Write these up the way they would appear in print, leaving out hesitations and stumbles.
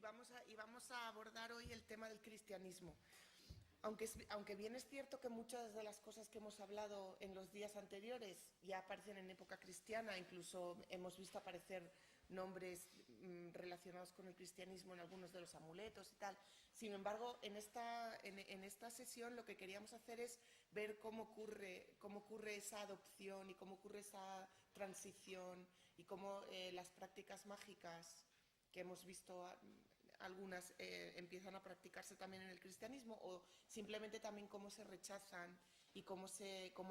vamos a abordar hoy el tema del cristianismo. Aunque bien es cierto que muchas de las cosas que hemos hablado en los días anteriores ya aparecen en época cristiana, incluso hemos visto aparecer nombres relacionados con el cristianismo en algunos de los amuletos y tal. Sin embargo, en esta sesión lo que queríamos hacer es ver cómo ocurre esa adopción y cómo ocurre esa transición y cómo las prácticas mágicas que hemos visto algunas empiezan a practicarse también en el cristianismo, o simplemente también cómo se rechazan y cómo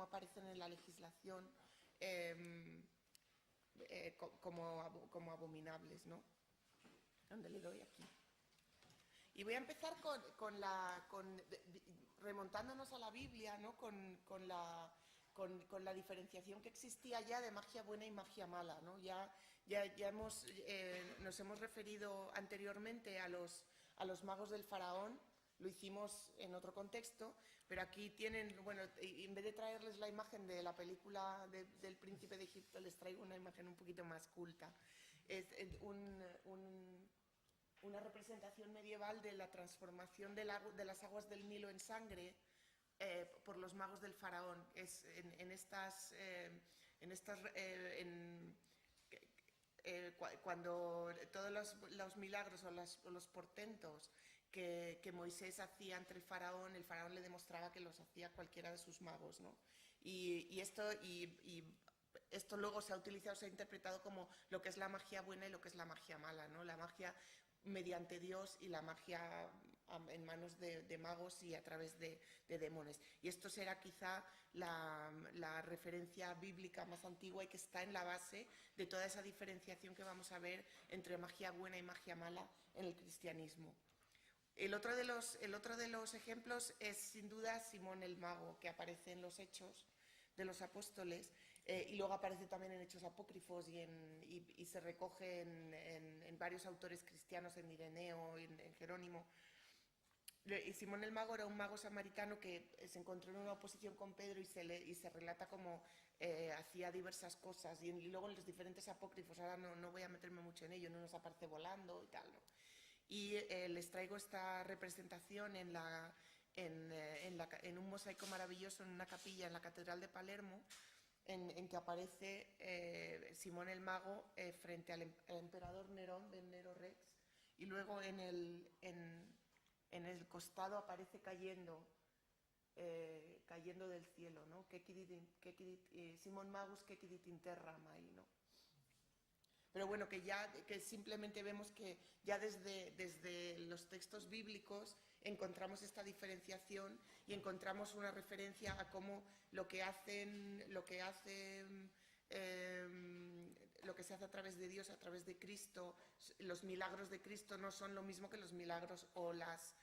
aparecen en la legislación como abominables, ¿no? ¿Dónde le doy aquí? Y voy a empezar remontándonos a la Biblia, ¿no? con la diferenciación que existía ya de magia buena y magia mala, ¿no? Ya nos hemos referido anteriormente a los magos del faraón, lo hicimos en otro contexto, pero aquí tienen, bueno, en vez de traerles la imagen de la película del príncipe de Egipto, les traigo una imagen un poquito más culta. Es una representación medieval de la transformación de las aguas del Nilo en sangre por los magos del faraón. Es cuando todos los milagros o los portentos que Moisés hacía ante el faraón le demostraba que los hacía cualquiera de sus magos, ¿no? Y esto luego se ha utilizado, se ha interpretado como lo que es la magia buena y lo que es la magia mala, ¿no? La magia mediante Dios y la magia en manos de magos y a través de demones. Y esto será quizá la referencia bíblica más antigua y que está en la base de toda esa diferenciación que vamos a ver entre magia buena y magia mala en el cristianismo. El otro de los ejemplos es sin duda Simón el Mago, que aparece en los Hechos de los Apóstoles y luego aparece también en Hechos Apócrifos y se recoge en varios autores cristianos, en Ireneo, en Jerónimo. Y Simón el Mago era un mago samaritano que se encontró en una oposición con Pedro y se relata como hacía diversas cosas. Y luego en los diferentes apócrifos, ahora no voy a meterme mucho en ello, no nos aparece volando y tal, ¿no? Y les traigo esta representación en un mosaico maravilloso en una capilla en la Catedral de Palermo, en que aparece Simón el Mago frente al emperador Nerón, de Nero Rex, y luego en el costado aparece cayendo del cielo, ¿no? Simón Magus que quidit in terra mai, ¿no? Pero bueno, que simplemente vemos que ya desde los textos bíblicos encontramos esta diferenciación y encontramos una referencia a cómo lo que se hace a través de Dios, a través de Cristo, los milagros de Cristo no son lo mismo que los milagros o las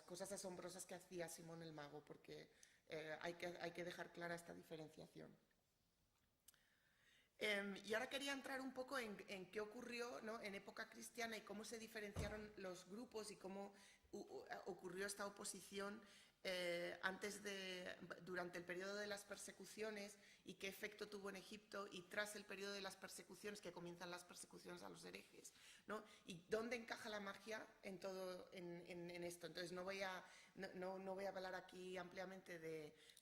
cosas asombrosas que hacía Simón el Mago, porque hay que dejar clara esta diferenciación. Y ahora quería entrar un poco en qué ocurrió, ¿no?, en época cristiana y cómo se diferenciaron los grupos y cómo ocurrió esta oposición durante el periodo de las persecuciones y qué efecto tuvo en Egipto y tras el periodo de las persecuciones, que comienzan las persecuciones a los herejes, ¿no? Y dónde encaja la magia en todo en esto. Entonces no voy a hablar aquí ampliamente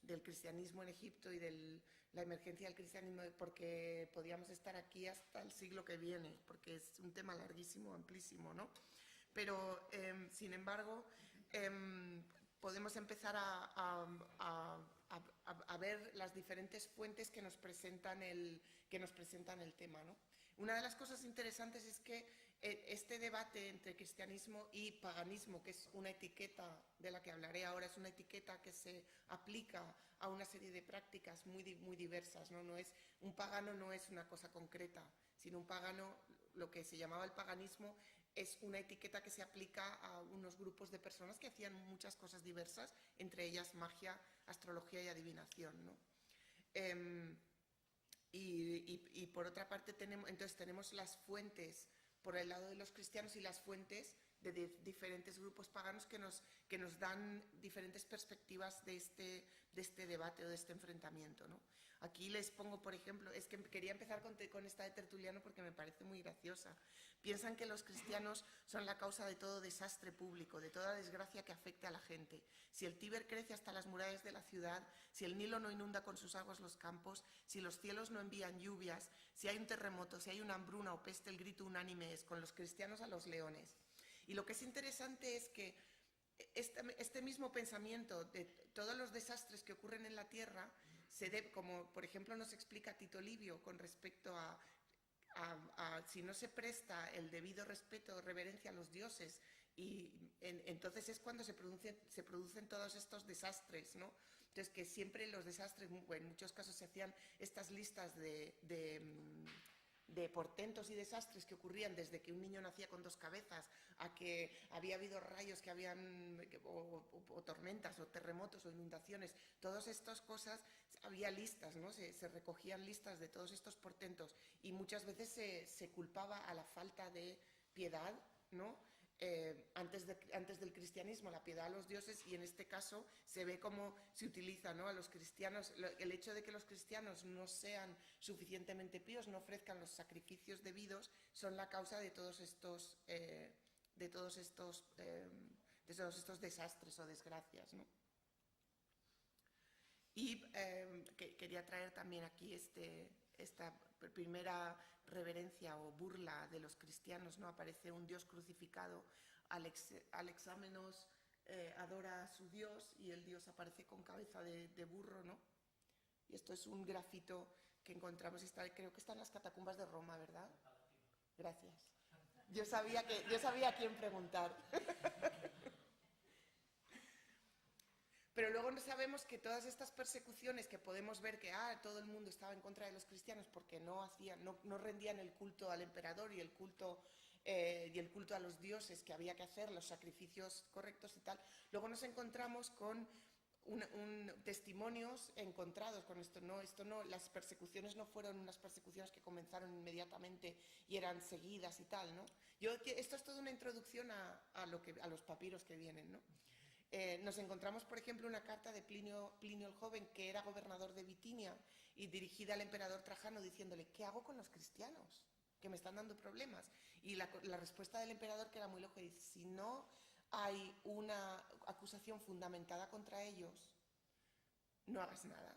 del cristianismo en Egipto y de la emergencia del cristianismo, porque podríamos estar aquí hasta el siglo que viene, porque es un tema larguísimo, amplísimo, ¿no? Pero, sin embargo, podemos empezar a ver las diferentes fuentes que nos presentan el tema, ¿no? Una de las cosas interesantes es que este debate entre cristianismo y paganismo, que es una etiqueta de la que hablaré ahora, es una etiqueta que se aplica a una serie de prácticas muy diversas, ¿no? Un pagano no es una cosa concreta, sino un pagano, lo que se llamaba el paganismo, es una etiqueta que se aplica a unos grupos de personas que hacían muchas cosas diversas, entre ellas magia, astrología y adivinación, ¿no? Por otra parte tenemos las fuentes por el lado de los cristianos y las fuentes diferentes grupos paganos que nos dan diferentes perspectivas de este debate o de este enfrentamiento, ¿no? Aquí les pongo, por ejemplo, es que quería empezar con esta de Tertuliano porque me parece muy graciosa. Piensan que los cristianos son la causa de todo desastre público, de toda desgracia que afecte a la gente. Si el Tíber crece hasta las murallas de la ciudad, si el Nilo no inunda con sus aguas los campos, si los cielos no envían lluvias, si hay un terremoto, si hay una hambruna o peste, el grito unánime es con los cristianos a los leones. Y lo que es interesante es que este mismo pensamiento de todos los desastres que ocurren en la tierra se debe, como por ejemplo nos explica Tito Livio con respecto a si no se presta el debido respeto o reverencia a los dioses, y entonces es cuando se producen todos estos desastres, ¿no? Entonces que siempre los desastres, en muchos casos se hacían estas listas de portentos y desastres que ocurrían desde que un niño nacía con 2 cabezas a que había habido rayos que habían o tormentas o terremotos o inundaciones, todas estas cosas había listas, ¿no? Se recogían listas de todos estos portentos y muchas veces se culpaba a la falta de piedad, ¿no? Antes del cristianismo, la piedad a los dioses, y en este caso se ve cómo se utiliza, ¿no? A los cristianos, el hecho de que los cristianos no sean suficientemente píos, no ofrezcan los sacrificios debidos, son la causa de todos estos desastres o desgracias, ¿no? Y quería traer también aquí esta primera reverencia o burla de los cristianos, ¿no? Aparece un dios crucificado, Alexámenos adora a su dios y el dios aparece con cabeza de burro, ¿no? Y esto es un grafito que encontramos, creo que está en las catacumbas de Roma, ¿verdad? Gracias. Yo sabía a quién preguntar. Pero luego no sabemos que todas estas persecuciones que podemos ver que todo el mundo estaba en contra de los cristianos porque no rendían el culto al emperador y el culto a los dioses que había que hacer, los sacrificios correctos y tal, luego nos encontramos con testimonios encontrados con esto. Las persecuciones no fueron unas persecuciones que comenzaron inmediatamente y eran seguidas y tal, ¿no? Esto es toda una introducción a los papiros que vienen, ¿no? Nos encontramos, por ejemplo, una carta de Plinio el Joven, que era gobernador de Bitinia, y dirigida al emperador Trajano diciéndole: ¿qué hago con los cristianos? Que me están dando problemas. Y la respuesta del emperador, que era muy lógica, dice: si no hay una acusación fundamentada contra ellos, no hagas nada.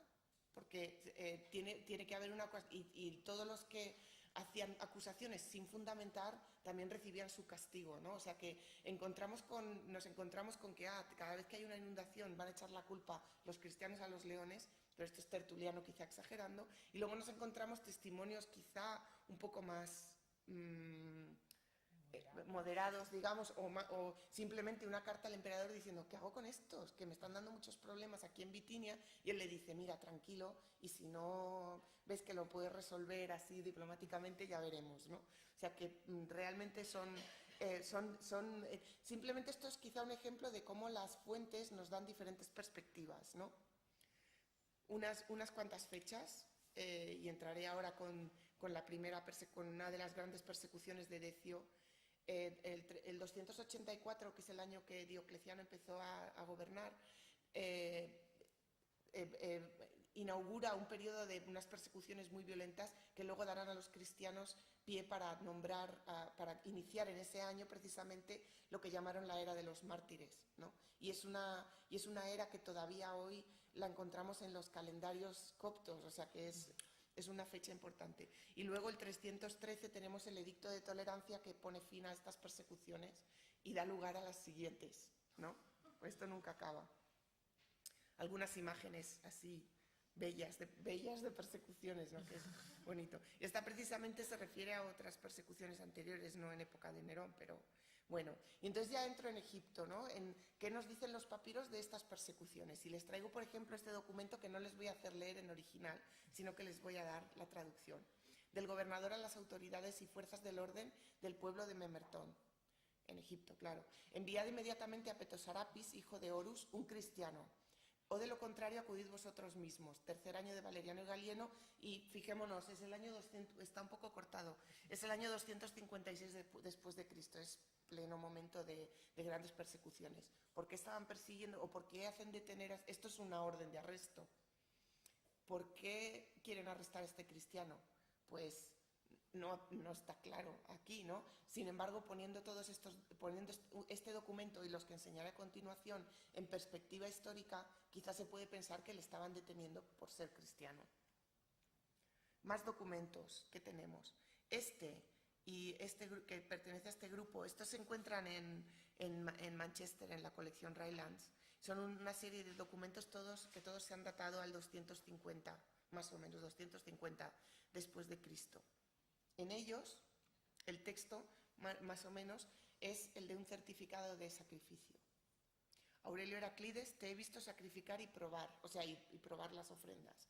Porque tiene que haber una... Y todos los que hacían acusaciones sin fundamentar también recibían su castigo, ¿no? O sea que nos encontramos con que cada vez que hay una inundación van a echar la culpa los cristianos a los leones, pero esto es Tertuliano quizá exagerando, y luego nos encontramos testimonios quizá un poco más moderados, digamos, o simplemente una carta al emperador diciendo: ¿qué hago con estos? Que me están dando muchos problemas aquí en Bitinia. Y él le dice: mira, tranquilo, y si no ves que lo puedes resolver así diplomáticamente, ya veremos, ¿no? O sea que realmente simplemente esto es quizá un ejemplo de cómo las fuentes nos dan diferentes perspectivas, ¿no? Unas cuantas fechas, y entraré ahora con una de las grandes persecuciones de Decio. El 284, que es el año que Diocleciano empezó a gobernar, inaugura un periodo de unas persecuciones muy violentas que luego darán a los cristianos pie para iniciar en ese año precisamente lo que llamaron la era de los mártires, ¿no? Y es una era que todavía hoy la encontramos en los calendarios coptos, o sea que es una fecha importante. Y luego el 313 tenemos el Edicto de Tolerancia, que pone fin a estas persecuciones y da lugar a las siguientes, ¿no? Pues esto nunca acaba. Algunas imágenes así bellas de persecuciones, ¿no? Que es bonito. Y esta precisamente se refiere a otras persecuciones anteriores, no en época de Nerón, pero bueno. Y entonces ya entro en Egipto, ¿no? En qué nos dicen los papiros de estas persecuciones. Y les traigo, por ejemplo, este documento que no les voy a hacer leer en original, sino que les voy a dar la traducción. Del gobernador a las autoridades y fuerzas del orden del pueblo de Memertón, en Egipto, claro. Enviad inmediatamente a Petosarapis, hijo de Horus, un cristiano, O de lo contrario, acudid vosotros mismos. Tercer año de Valeriano y Galieno, y fijémonos, es el año 200, está un poco cortado, es el año 256 después de Cristo, es pleno momento de grandes persecuciones. ¿Por qué estaban persiguiendo o por qué hacen detener? Esto es una orden de arresto. ¿Por qué quieren arrestar a este cristiano? Pues no está claro aquí, ¿no? Sin embargo, poniendo este documento y los que enseñaré a continuación en perspectiva histórica, quizás se puede pensar que le estaban deteniendo por ser cristiano. Más documentos que tenemos. Y este que pertenece a este grupo, estos se encuentran en Manchester, en la colección Rylands. Son una serie de documentos que todos se han datado al 250, más o menos, 250 después de Cristo. En ellos, el texto, más o menos, es el de un certificado de sacrificio. Aurelio Heraclides, te he visto sacrificar y probar, y probar las ofrendas.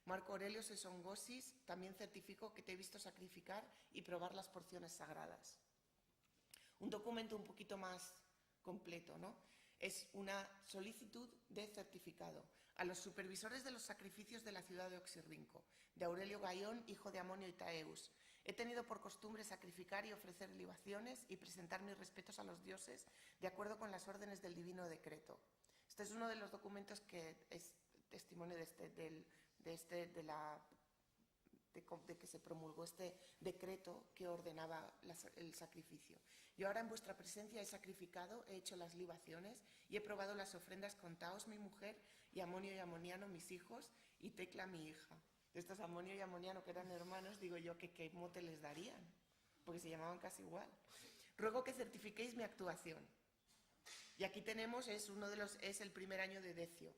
Marco Aurelio Sesongosis también certificó que te he visto sacrificar y probar las porciones sagradas. Un documento un poquito más completo, ¿no? Es una solicitud de certificado a los supervisores de los sacrificios de la ciudad de Oxirrinco, de Aurelio Gaión, hijo de Amonio y Taeus. He tenido por costumbre sacrificar y ofrecer libaciones y presentar mis respetos a los dioses de acuerdo con las órdenes del divino decreto. Este es uno de los documentos que es testimonio de que se promulgó este decreto que ordenaba el sacrificio. Yo ahora en vuestra presencia he sacrificado, he hecho las libaciones y he probado las ofrendas con Taos, mi mujer, y Amonio y Amoniano, mis hijos, y Tecla, mi hija. Estos Amonio y Amoniano, que eran hermanos, digo yo que qué mote les darían, porque se llamaban casi igual. Ruego que certifiquéis mi actuación. Y aquí tenemos, es el primer año de Decio.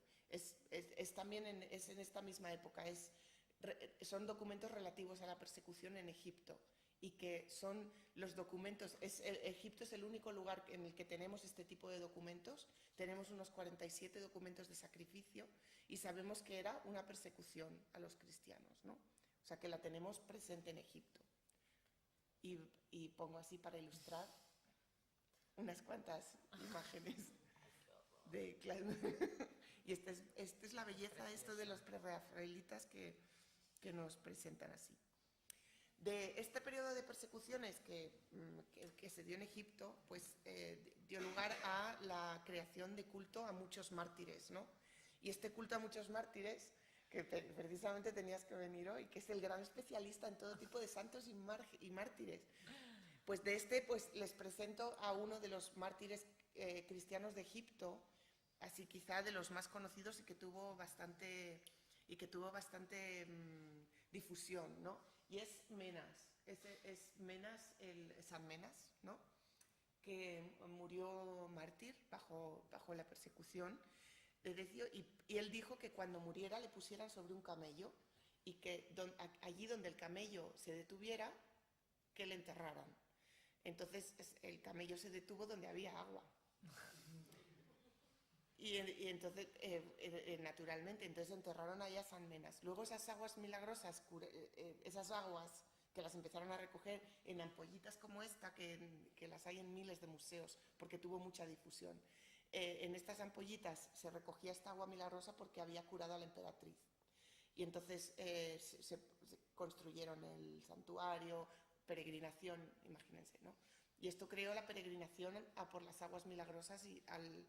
También en esta misma época. Son documentos relativos a la persecución en Egipto y que son los documentos. Egipto es el único lugar en el que tenemos este tipo de documentos. Tenemos unos 47 documentos de sacrificio y sabemos que era una persecución a los cristianos, ¿no? O sea que la tenemos presente en Egipto. Y pongo así para ilustrar unas cuantas imágenes y esta es la belleza de los prerrafaelitas que nos presentan así. De este periodo de persecuciones que se dio en Egipto, pues dio lugar a la creación de culto a muchos mártires, ¿no? Y este culto a muchos mártires, que precisamente tenías que venir hoy, que es el gran especialista en todo tipo de santos y mártires. Pues pues les presento a uno de los mártires cristianos de Egipto, así quizá de los más conocidos y que tuvo bastante difusión, ¿no? Y es Menas, es Menas, San Menas, ¿no? Que murió mártir bajo la persecución de Decio, y él dijo que cuando muriera le pusieran sobre un camello y que allí donde el camello se detuviera, que le enterraran. Entonces el camello se detuvo donde había agua. Y entonces, naturalmente, entonces enterraron allá a San Menas. Luego esas aguas milagrosas, esas aguas que las empezaron a recoger en ampollitas como esta, que las hay en miles de museos, porque tuvo mucha difusión. En estas ampollitas se recogía esta agua milagrosa porque había curado a la emperatriz. Y entonces se construyeron el santuario, peregrinación, imagínense, ¿no? Y esto creó la peregrinación a por las aguas milagrosas y al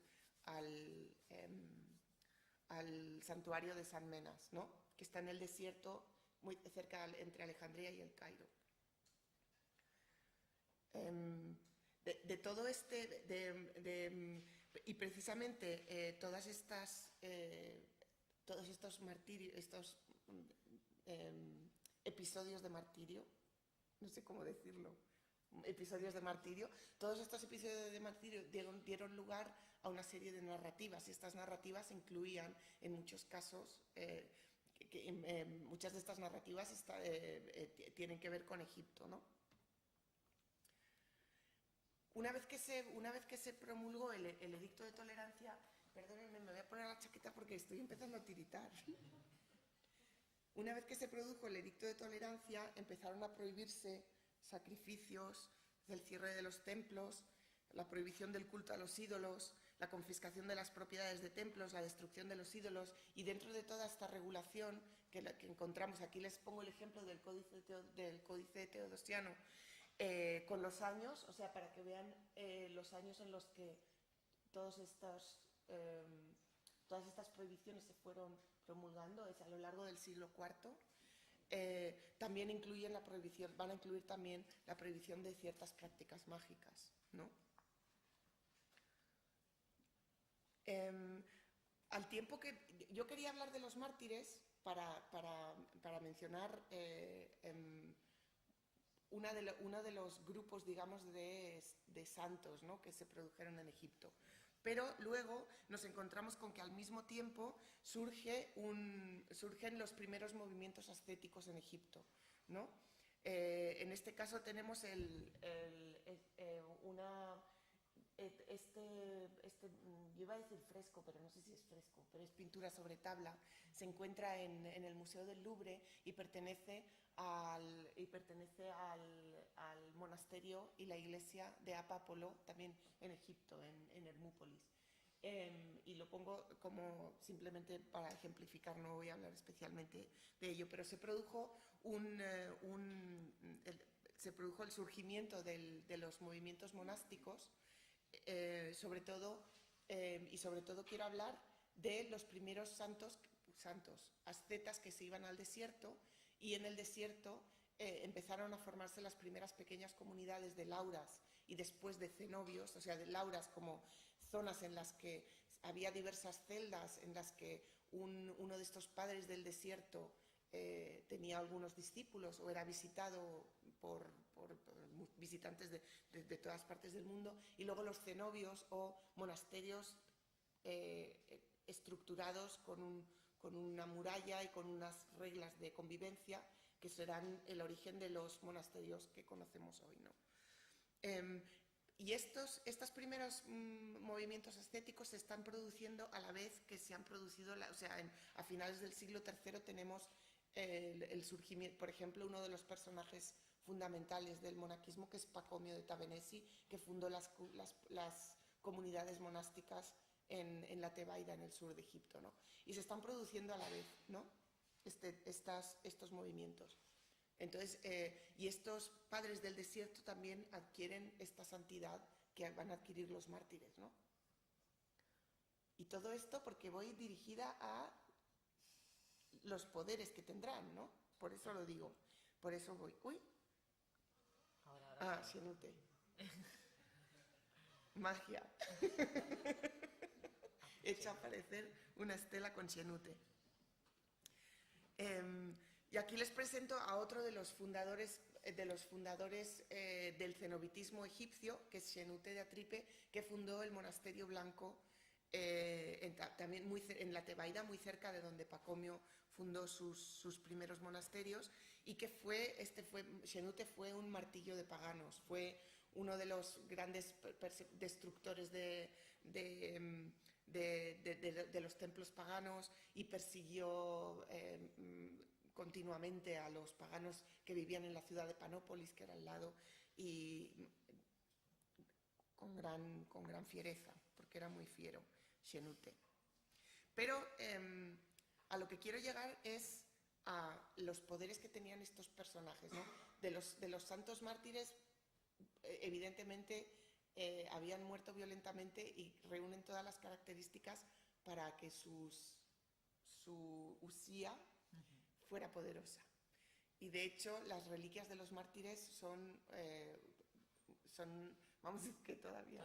santuario de San Menas, ¿no? Que está en el desierto, muy cerca entre Alejandría y el Cairo. De todo y precisamente todos estos martirios, estos episodios de martirio, no sé cómo decirlo, episodios de martirio, todos estos episodios de martirio dieron lugar a una serie de narrativas, y estas narrativas incluían en muchos casos, muchas de estas narrativas tienen que ver con Egipto, ¿no? Una vez que se promulgó el edicto de tolerancia, perdónenme, me voy a poner la chaqueta porque estoy empezando a tiritar. Una vez que se produjo el edicto de tolerancia, empezaron a prohibirse sacrificios, el cierre de los templos, la prohibición del culto a los ídolos, la confiscación de las propiedades de templos, la destrucción de los ídolos, y dentro de toda esta regulación que encontramos, aquí les pongo el ejemplo del Códice Teodosiano, con los años, o sea, para que vean los años en los que todas estas prohibiciones se fueron promulgando, es a lo largo del siglo IV. También incluyen la prohibición, van a incluir también la prohibición de ciertas prácticas mágicas, ¿no? Al tiempo que yo quería hablar de los mártires para mencionar uno de los grupos, digamos, de santos, ¿no?, que se produjeron en Egipto. Pero luego nos encontramos con que al mismo tiempo surgen los primeros movimientos ascéticos en Egipto, ¿no? En este caso tenemos yo iba a decir fresco, pero no sé si es fresco, pero es pintura sobre tabla. Se encuentra en el Museo del Louvre y pertenece al monasterio y la iglesia de Apa-Apollo, también en Egipto, en Hermópolis. Y lo pongo como simplemente para ejemplificar, no voy a hablar especialmente de ello, pero se produjo el surgimiento de los movimientos monásticos, sobre todo quiero hablar de los primeros santos ascetas que se iban al desierto, y en el desierto empezaron a formarse las primeras pequeñas comunidades de lauras y después de cenobios, o sea, de lauras como zonas en las que había diversas celdas, en las que uno de estos padres del desierto tenía algunos discípulos o era visitado por visitantes de todas partes del mundo, y luego los cenobios o monasterios estructurados con una muralla y con unas reglas de convivencia que serán el origen de los monasterios que conocemos hoy, ¿no? Y estos primeros movimientos ascéticos se están produciendo a la vez que se han producido, a finales del siglo III tenemos el surgimiento, por ejemplo, uno de los personajes fundamentales del monaquismo, que es Pacomio de Tabenesi, que fundó las comunidades monásticas en la Tebaida, en el sur de Egipto, ¿no? Y se están produciendo a la vez, ¿no?, estos movimientos. Entonces, y estos padres del desierto también adquieren esta santidad que van a adquirir los mártires, ¿no? Y todo esto porque voy dirigida a los poderes que tendrán, ¿no? Por eso lo digo, por eso voy. Uy. Ahora Xenute. Magia. He hecho aparecer una estela con Xenute. Y aquí les presento a otro de los fundadores del cenobitismo egipcio, que es Xenute de Atripe, que fundó el monasterio blanco también en la Tebaida, muy cerca de donde Pacomio fundó sus primeros monasterios, y que Xenute fue un martillo de paganos, fue uno de los grandes destructores de los templos paganos, y persiguió continuamente a los paganos que vivían en la ciudad de Panópolis, que era al lado, y con gran fiereza, porque era muy fiero Xenute. Pero a lo que quiero llegar es a los poderes que tenían estos personajes, ¿no? De los santos mártires, evidentemente habían muerto violentamente, y reúnen todas las características para que su usía fuera poderosa. Y de hecho las reliquias de los mártires son vamos, es que todavía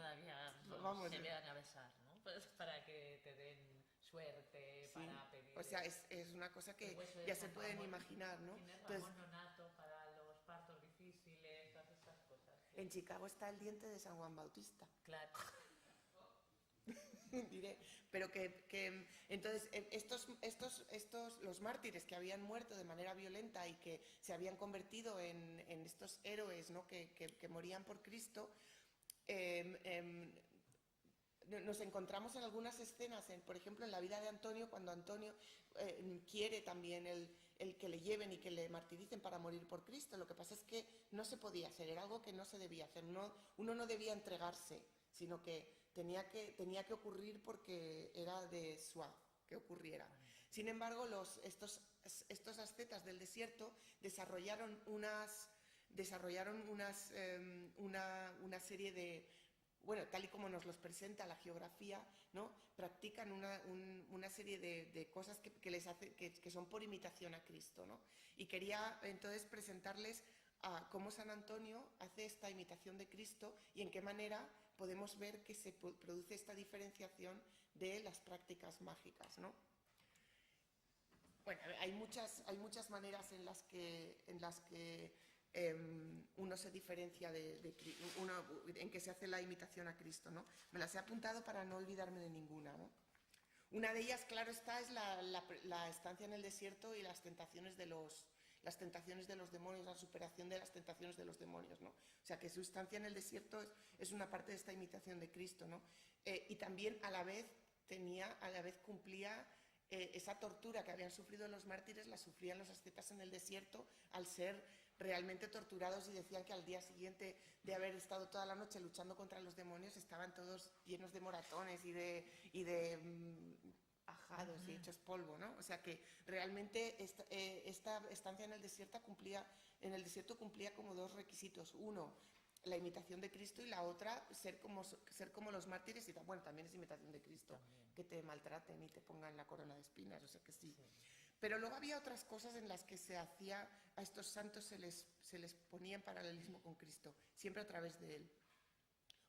no se vean a besar, ¿no? Pues para que te den suerte, sí, para pedir. o sea, es una cosa que ya se pueden imaginar, ¿no? Tiene Ramón Nonato para los partos difíciles, todas estas cosas. Sí. En Chicago está el diente de San Juan Bautista. Claro. Diré, pero entonces los mártires que habían muerto de manera violenta y que se habían convertido en estos héroes, ¿no?, que morían por Cristo, nos encontramos en algunas escenas, por ejemplo, en la vida de Antonio, cuando Antonio quiere también el que le lleven y que le martiricen para morir por Cristo. Lo que pasa es que no se podía hacer, era algo que no se debía hacer. Uno no debía entregarse, sino que tenía que ocurrir porque era de Suá que ocurriera. Sin embargo, estos ascetas del desierto desarrollaron una serie de, bueno, tal y como nos los presenta la geografía, ¿no? Practican una serie de cosas que son por imitación a Cristo, ¿no? Y quería entonces presentarles a cómo San Antonio hace esta imitación de Cristo y en qué manera podemos ver que se produce esta diferenciación de las prácticas mágicas, ¿no? Bueno, hay muchas maneras en las que uno se diferencia en que se hace la imitación a Cristo, ¿no? Me las he apuntado para no olvidarme de ninguna, ¿no? Una de ellas, claro está, es la estancia en el desierto y las tentaciones de los demonios, la superación de las tentaciones de los demonios, ¿no? O sea, que su estancia en el desierto es una parte de esta imitación de Cristo, ¿no? Y también a la vez cumplía esa tortura que habían sufrido los mártires, la sufrían los ascetas en el desierto al ser realmente torturados, y decían que al día siguiente de haber estado toda la noche luchando contra los demonios estaban todos llenos de moratones y de ajados y hechos polvo, ¿no? O sea que realmente esta estancia en el desierto cumplía como dos requisitos. Uno, la imitación de Cristo, y la otra, ser como los mártires, y bueno, también es imitación de Cristo, también. Que te maltraten y te pongan la corona de espinas, o sea que sí. Pero luego había otras cosas en las que a estos santos se les ponía en paralelismo con Cristo, siempre a través de él.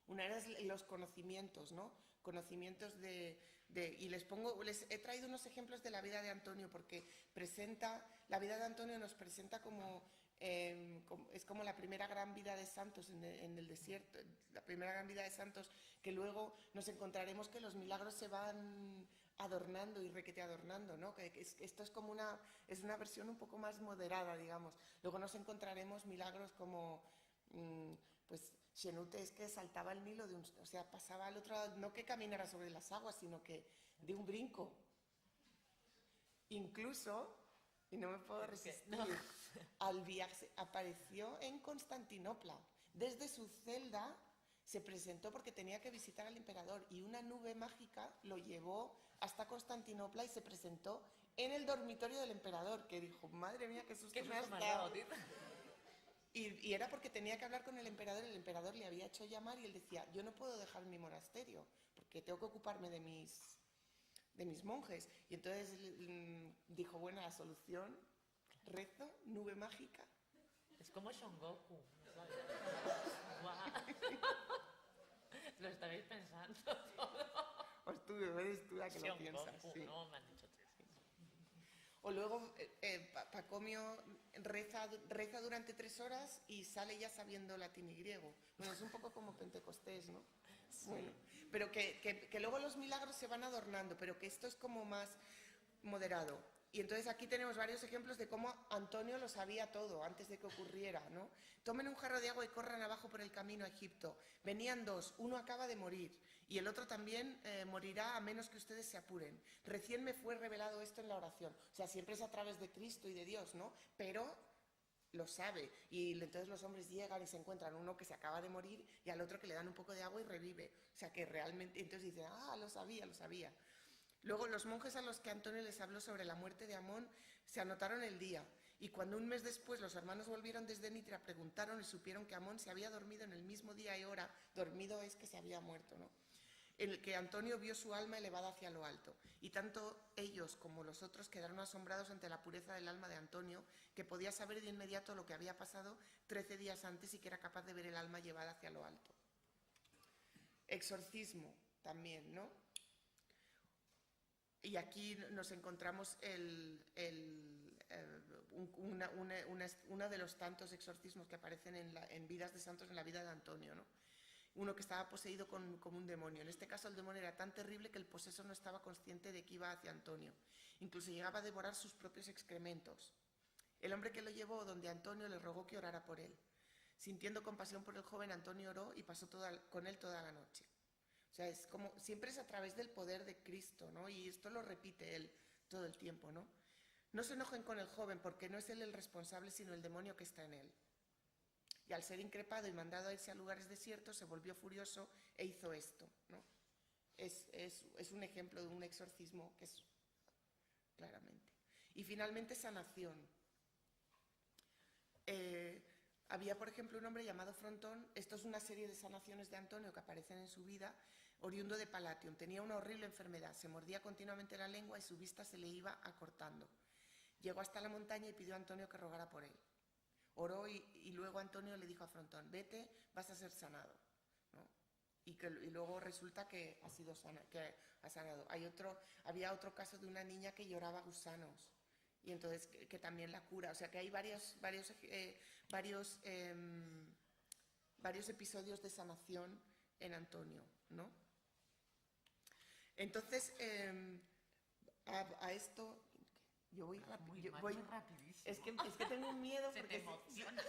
Una era los conocimientos, ¿no? Conocimientos y les he traído unos ejemplos de la vida de Antonio, porque la vida de Antonio nos presenta es como la primera gran vida de santos en el desierto, la primera gran vida de santos, que luego nos encontraremos que los milagros se van adornando y requete adornando, ¿no? Esto es como es una versión un poco más moderada, digamos. Luego nos encontraremos milagros como, pues, Xenute es que saltaba el Nilo, o sea, pasaba al otro lado, no que caminara sobre las aguas, sino que de un brinco. Incluso, y no me puedo resistir, al viaje apareció en Constantinopla. Desde su celda se presentó porque tenía que visitar al emperador, y una nube mágica lo llevó hasta Constantinopla y se presentó en el dormitorio del emperador, que dijo, madre mía, qué susto me has dado. Y era porque tenía que hablar con el emperador le había hecho llamar, y él decía, yo no puedo dejar mi monasterio porque tengo que ocuparme de mis monjes. Y entonces dijo, bueno, la solución, rezo, nube mágica. Es como Son Goku. Lo estaréis pensando todo. Pues tú, eres tú la que lo piensas. Goku, sí. No, me han dicho. O luego Pacomio reza durante 3 horas y sale ya sabiendo latín y griego. Bueno, es un poco como Pentecostés, ¿no? Sí. Bueno, pero que luego los milagros se van adornando, pero que esto es como más moderado. Y entonces aquí tenemos varios ejemplos de cómo Antonio lo sabía todo antes de que ocurriera, ¿no? Tomen un jarro de agua y corran abajo por el camino a Egipto. Venían 2, uno acaba de morir y el otro también morirá a menos que ustedes se apuren. Recién me fue revelado esto en la oración. O sea, siempre es a través de Cristo y de Dios, ¿no? Pero lo sabe, y entonces los hombres llegan y se encuentran uno que se acaba de morir y al otro que le dan un poco de agua y revive. O sea, que realmente, entonces dicen, lo sabía. Luego los monjes a los que Antonio les habló sobre la muerte de Amón se anotaron el día, y cuando un mes después los hermanos volvieron desde Nitra, preguntaron y supieron que Amón se había dormido en el mismo día y hora, dormido es que se había muerto, ¿no? En el que Antonio vio su alma elevada hacia lo alto, y tanto ellos como los otros quedaron asombrados ante la pureza del alma de Antonio, que podía saber de inmediato lo que había pasado 13 días antes y que era capaz de ver el alma llevada hacia lo alto. Exorcismo también, ¿no? Y aquí nos encontramos uno de los tantos exorcismos que aparecen en vidas de santos, en la vida de Antonio, ¿no? Uno que estaba poseído como un demonio. En este caso el demonio era tan terrible que el posesor no estaba consciente de que iba hacia Antonio. Incluso llegaba a devorar sus propios excrementos. El hombre que lo llevó donde Antonio le rogó que orara por él. Sintiendo compasión por el joven, Antonio oró y pasó con él toda la noche. O sea, es como, siempre es a través del poder de Cristo, ¿no? Y esto lo repite él todo el tiempo, ¿no? No se enojen con el joven, porque no es él el responsable, sino el demonio que está en él. Y al ser increpado y mandado a irse a lugares desiertos, se volvió furioso e hizo esto, ¿no? es un ejemplo de un exorcismo que es claramente. Y finalmente sanación. Había, por ejemplo, un hombre llamado Frontón. Esto es una serie de sanaciones de Antonio que aparecen en su vida, oriundo de Palatium. Tenía una horrible enfermedad, se mordía continuamente la lengua y su vista se le iba acortando. Llegó hasta la montaña y pidió a Antonio que rogara por él. Oró y luego Antonio le dijo a Frontón, vete, vas a ser sanado, ¿no? Y luego resulta que ha sido que ha sanado. Había otro caso de una niña que lloraba gusanos y entonces que también la cura. O sea que hay varios episodios de sanación en Antonio, ¿no? Entonces, a esto... Yo voy rápido. Muy rapidísimo. Es que tengo un miedo Se porque... te emociona.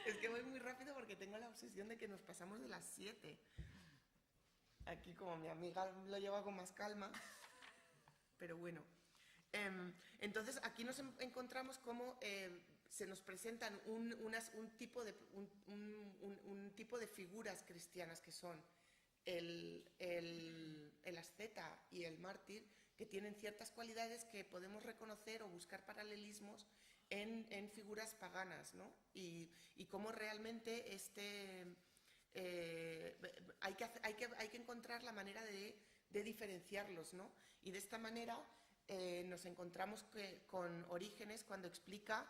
Es que voy muy rápido porque tengo la obsesión de que nos pasamos de las 7. Aquí como mi amiga lo lleva con más calma. Pero bueno. Entonces aquí nos encontramos como se nos presentan un tipo de figuras cristianas que son el asceta y el mártir, que tienen ciertas cualidades que podemos reconocer o buscar paralelismos en figuras paganas, ¿no? Y cómo realmente hay que encontrar la manera de diferenciarlos, ¿no? Y de esta manera nos encontramos con Orígenes cuando explica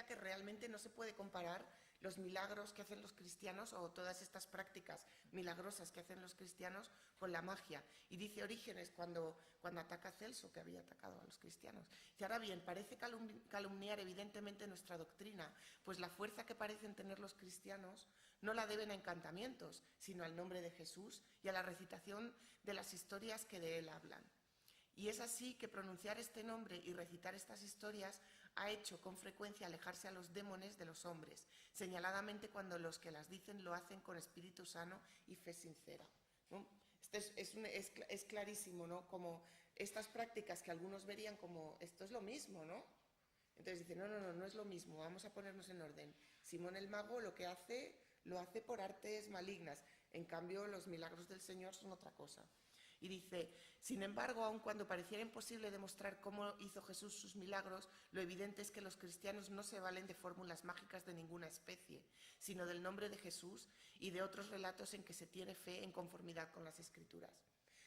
que realmente no se puede comparar los milagros que hacen los cristianos o todas estas prácticas milagrosas que hacen los cristianos con la magia. Y dice Orígenes cuando ataca a Celso, que había atacado a los cristianos. Y ahora bien, parece calumniar evidentemente nuestra doctrina, pues la fuerza que parecen tener los cristianos no la deben a encantamientos, sino al nombre de Jesús y a la recitación de las historias que de él hablan. Y es así que pronunciar este nombre y recitar estas historias ha hecho con frecuencia alejarse a los démones de los hombres, señaladamente cuando los que las dicen lo hacen con espíritu sano y fe sincera, ¿no? Es clarísimo, ¿no? Como estas prácticas que algunos verían como esto es lo mismo, ¿no? Entonces dicen, no es lo mismo, vamos a ponernos en orden. Simón el Mago lo hace por artes malignas, en cambio los milagros del Señor son otra cosa. Y dice, sin embargo, aun cuando pareciera imposible demostrar cómo hizo Jesús sus milagros, lo evidente es que los cristianos no se valen de fórmulas mágicas de ninguna especie, sino del nombre de Jesús y de otros relatos en que se tiene fe en conformidad con las Escrituras.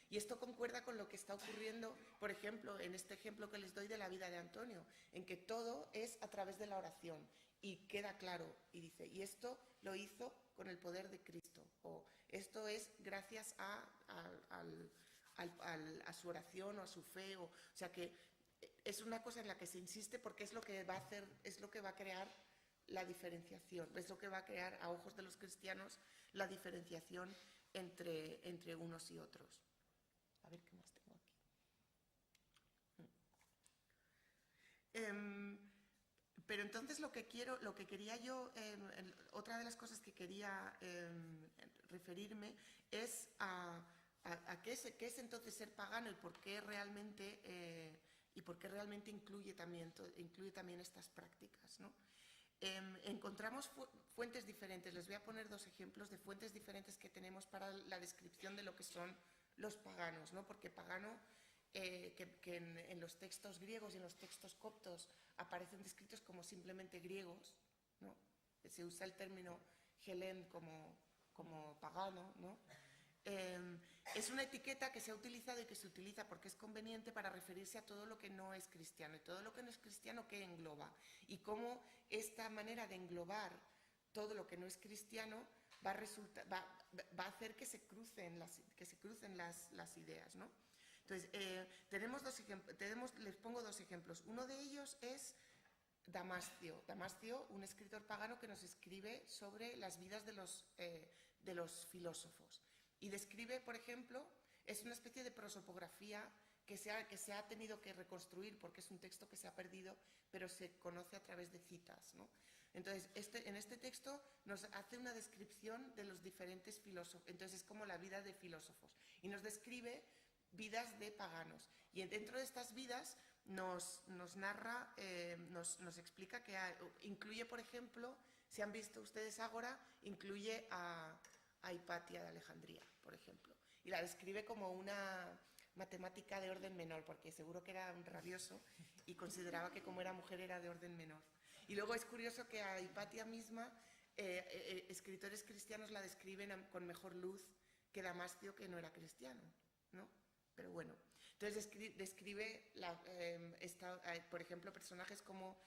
Y esto concuerda con lo que está ocurriendo, por ejemplo, en este ejemplo que les doy de la vida de Antonio, en que todo es a través de la oración y queda claro, y dice, y esto lo hizo con el poder de Cristo, o esto es gracias a su oración o a su fe, o sea que es una cosa en la que se insiste porque es lo que va a hacer, es lo que va a crear la diferenciación, es lo que va a crear a ojos de los cristianos la diferenciación entre unos y otros. A ver qué más tengo aquí. Pero entonces lo que quería yo, otra de las cosas que quería referirme es a qué es entonces ser pagano y por qué realmente incluye también estas prácticas, ¿no? Encontramos fuentes diferentes. Les voy a poner 2 ejemplos de fuentes diferentes que tenemos para la descripción de lo que son los paganos, ¿no? Porque pagano, que en los textos griegos y en los textos coptos aparecen descritos como simplemente griegos, ¿no? Se usa el término Helen como pagano, ¿no? Es una etiqueta que se ha utilizado y que se utiliza porque es conveniente para referirse a todo lo que no es cristiano. Y todo lo que no es cristiano, ¿qué engloba? Y cómo esta manera de englobar todo lo que no es cristiano va a hacer que se crucen las ideas, ¿no? Entonces, les pongo 2 ejemplos. Uno de ellos es Damascio. Damascio, un escritor pagano que nos escribe sobre las vidas de los filósofos. Y describe, por ejemplo, es una especie de prosopografía que se ha tenido que reconstruir porque es un texto que se ha perdido, pero se conoce a través de citas, ¿no? Entonces, en este texto nos hace una descripción de los diferentes filósofos. Entonces, es como la vida de filósofos. Y nos describe vidas de paganos. Y dentro de estas vidas nos narra, nos explica que incluye, por ejemplo, Si han visto ustedes Ágora, incluye a Hipatia de Alejandría, por ejemplo, y la describe como una matemática de orden menor, porque seguro que era un rabioso y consideraba que como era mujer era de orden menor. Y luego es curioso que a Hipatia misma escritores cristianos la describen con mejor luz que Damascio, que no era cristiano, ¿no? Pero bueno, entonces describe, por ejemplo, personajes como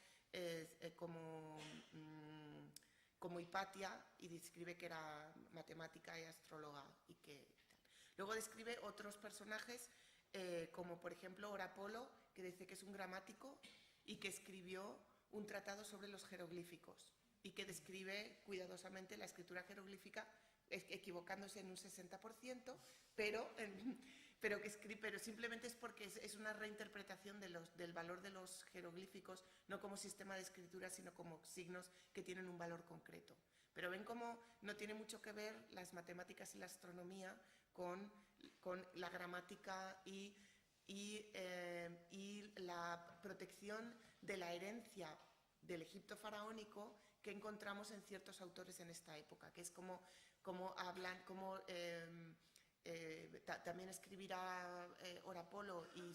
Hipatia, y describe que era matemática y astróloga y que tal. Luego describe otros personajes como por ejemplo Orapolo, que dice que es un gramático y que escribió un tratado sobre los jeroglíficos y que describe cuidadosamente la escritura jeroglífica, equivocándose en un 60%, pero simplemente es porque es una reinterpretación del valor de los jeroglíficos, no como sistema de escritura, sino como signos que tienen un valor concreto. Pero ven cómo no tiene mucho que ver las matemáticas y la astronomía con la gramática y la protección de la herencia del Egipto faraónico que encontramos en ciertos autores en esta época, que es como hablan, también escribirá Orapolo y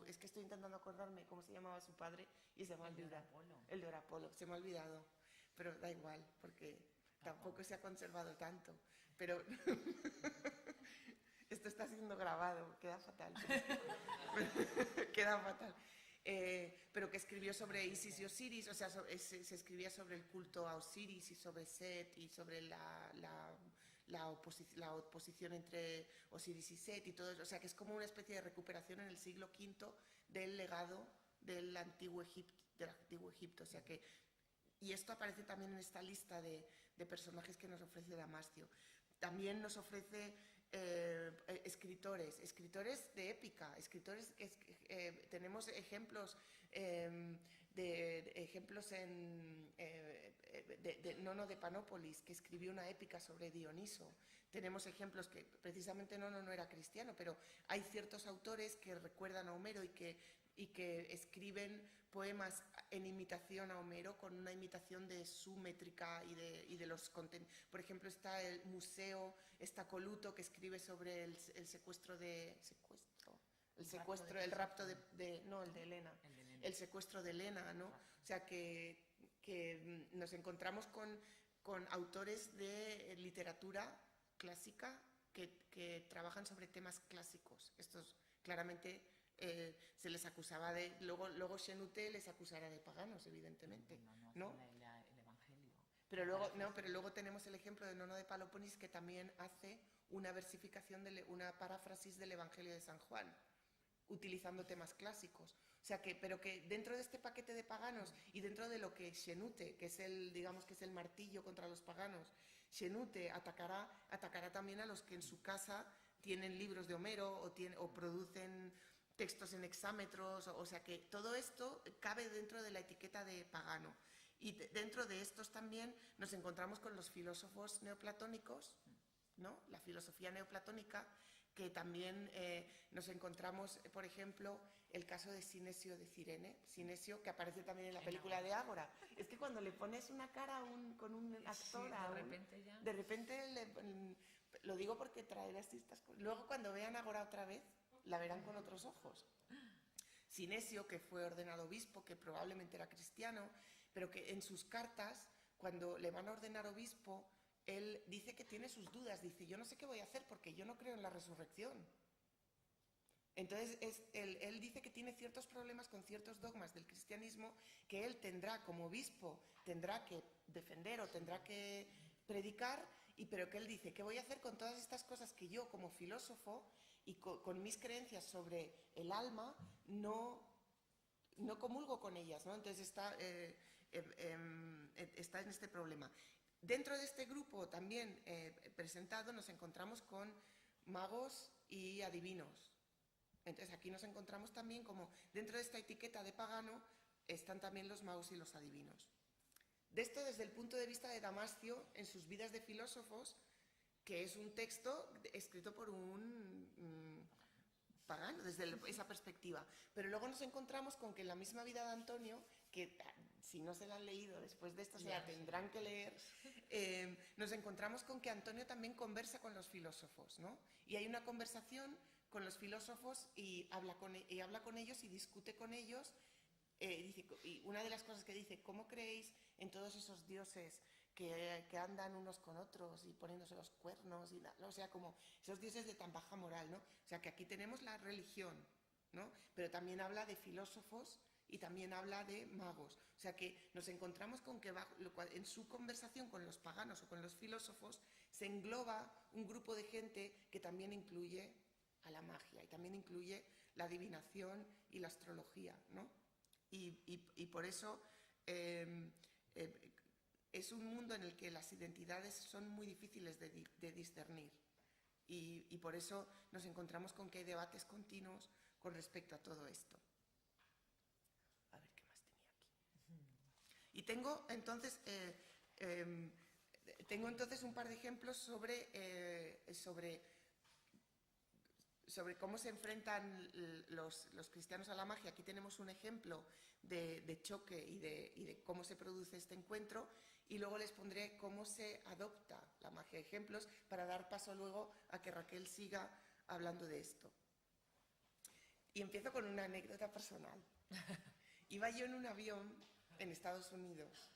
es que estoy intentando acordarme cómo se llamaba su padre y se me ha olvidado. El de Orapolo, se me ha olvidado, pero da igual, porque tampoco se ha conservado tanto, pero esto está siendo grabado, queda fatal. Queda fatal. Pero que escribió sobre Isis y Osiris, o sea, se escribía sobre el culto a Osiris y sobre Set y sobre la oposición entre Osiris y Set y todo eso. O sea, que es como una especie de recuperación en el siglo V del legado del antiguo Egipto. O sea que, y esto aparece también en esta lista de personajes que nos ofrece Damascio. También nos ofrece escritores de épica, tenemos ejemplos de Nono de Panópolis, que escribió una épica sobre Dioniso. Tenemos ejemplos que precisamente Nono no era cristiano, pero hay ciertos autores que recuerdan a Homero y que escriben poemas en imitación a Homero, con una imitación de su métrica y de los contenidos. Por ejemplo, está el Museo, está Coluto, que escribe sobre el secuestro de Helena. El secuestro de Helena, ¿no? O sea, que nos encontramos con autores de literatura clásica que trabajan sobre temas clásicos. Estos claramente se les acusaba de... Luego Xenute les acusará de paganos, evidentemente, ¿no? El Evangelio. Pero luego tenemos el ejemplo de Nono de Pelóponis, que también hace una versificación, una paráfrasis del Evangelio de San Juan, utilizando temas clásicos. O sea, pero que dentro de este paquete de paganos y dentro de lo que Xenute, que es el martillo contra los paganos, Xenute atacará también a los que en su casa tienen libros de Homero o producen textos en hexámetros, o sea que todo esto cabe dentro de la etiqueta de pagano. Y dentro de estos también nos encontramos con los filósofos neoplatónicos, ¿no? La filosofía neoplatónica, que también nos encontramos, por ejemplo, el caso de Sinesio de Cirene, Sinesio, que aparece también en la película de Ágora. Es que cuando le pones una cara con un actor, sí, de repente lo digo porque traerá estas cosas. Luego cuando vean Ágora otra vez, la verán con otros ojos. Sinesio, que fue ordenado obispo, que probablemente era cristiano, pero que en sus cartas, cuando le van a ordenar obispo, él dice que tiene sus dudas, dice, yo no sé qué voy a hacer porque yo no creo en la resurrección. Entonces, él dice que tiene ciertos problemas con ciertos dogmas del cristianismo que él tendrá como obispo, tendrá que defender o tendrá que predicar, pero que él dice, ¿qué voy a hacer con todas estas cosas que yo como filósofo y con mis creencias sobre el alma no comulgo con ellas, ¿no? Entonces está en este problema. Dentro de este grupo también presentado nos encontramos con magos y adivinos. Entonces aquí nos encontramos también como dentro de esta etiqueta de pagano están también los magos y los adivinos. De esto desde el punto de vista de Damascio en sus vidas de filósofos, que es un texto escrito por un pagano desde esa perspectiva. Pero luego nos encontramos con que en la misma vida de Antonio, que si no se la han leído después de esto, se la tendrán que leer, nos encontramos con que Antonio también conversa con los filósofos, ¿no? Y hay una conversación con los filósofos y habla con ellos y discute con ellos. Y una de las cosas que dice, ¿cómo creéis en todos esos dioses que andan unos con otros y poniéndose los cuernos? ¿No? O sea, como esos dioses de tan baja moral, ¿no? O sea, que aquí tenemos la religión, ¿no? Pero también habla de filósofos y también habla de magos. O sea, que nos encontramos con que en su conversación con los paganos o con los filósofos se engloba un grupo de gente que también incluye a la magia y también incluye la adivinación y la astrología, ¿no? Y por eso es un mundo en el que las identidades son muy difíciles de discernir. Y por eso nos encontramos con que hay debates continuos con respecto a todo esto. A ver, ¿qué más tenía aquí? Y tengo entonces un par de ejemplos sobre cómo se enfrentan los cristianos a la magia. Aquí tenemos un ejemplo de choque y de cómo se produce este encuentro, y luego les pondré cómo se adopta la magia, ejemplos, para dar paso luego a que Raquel siga hablando de esto. Y empiezo con una anécdota personal. Iba yo en un avión en Estados Unidos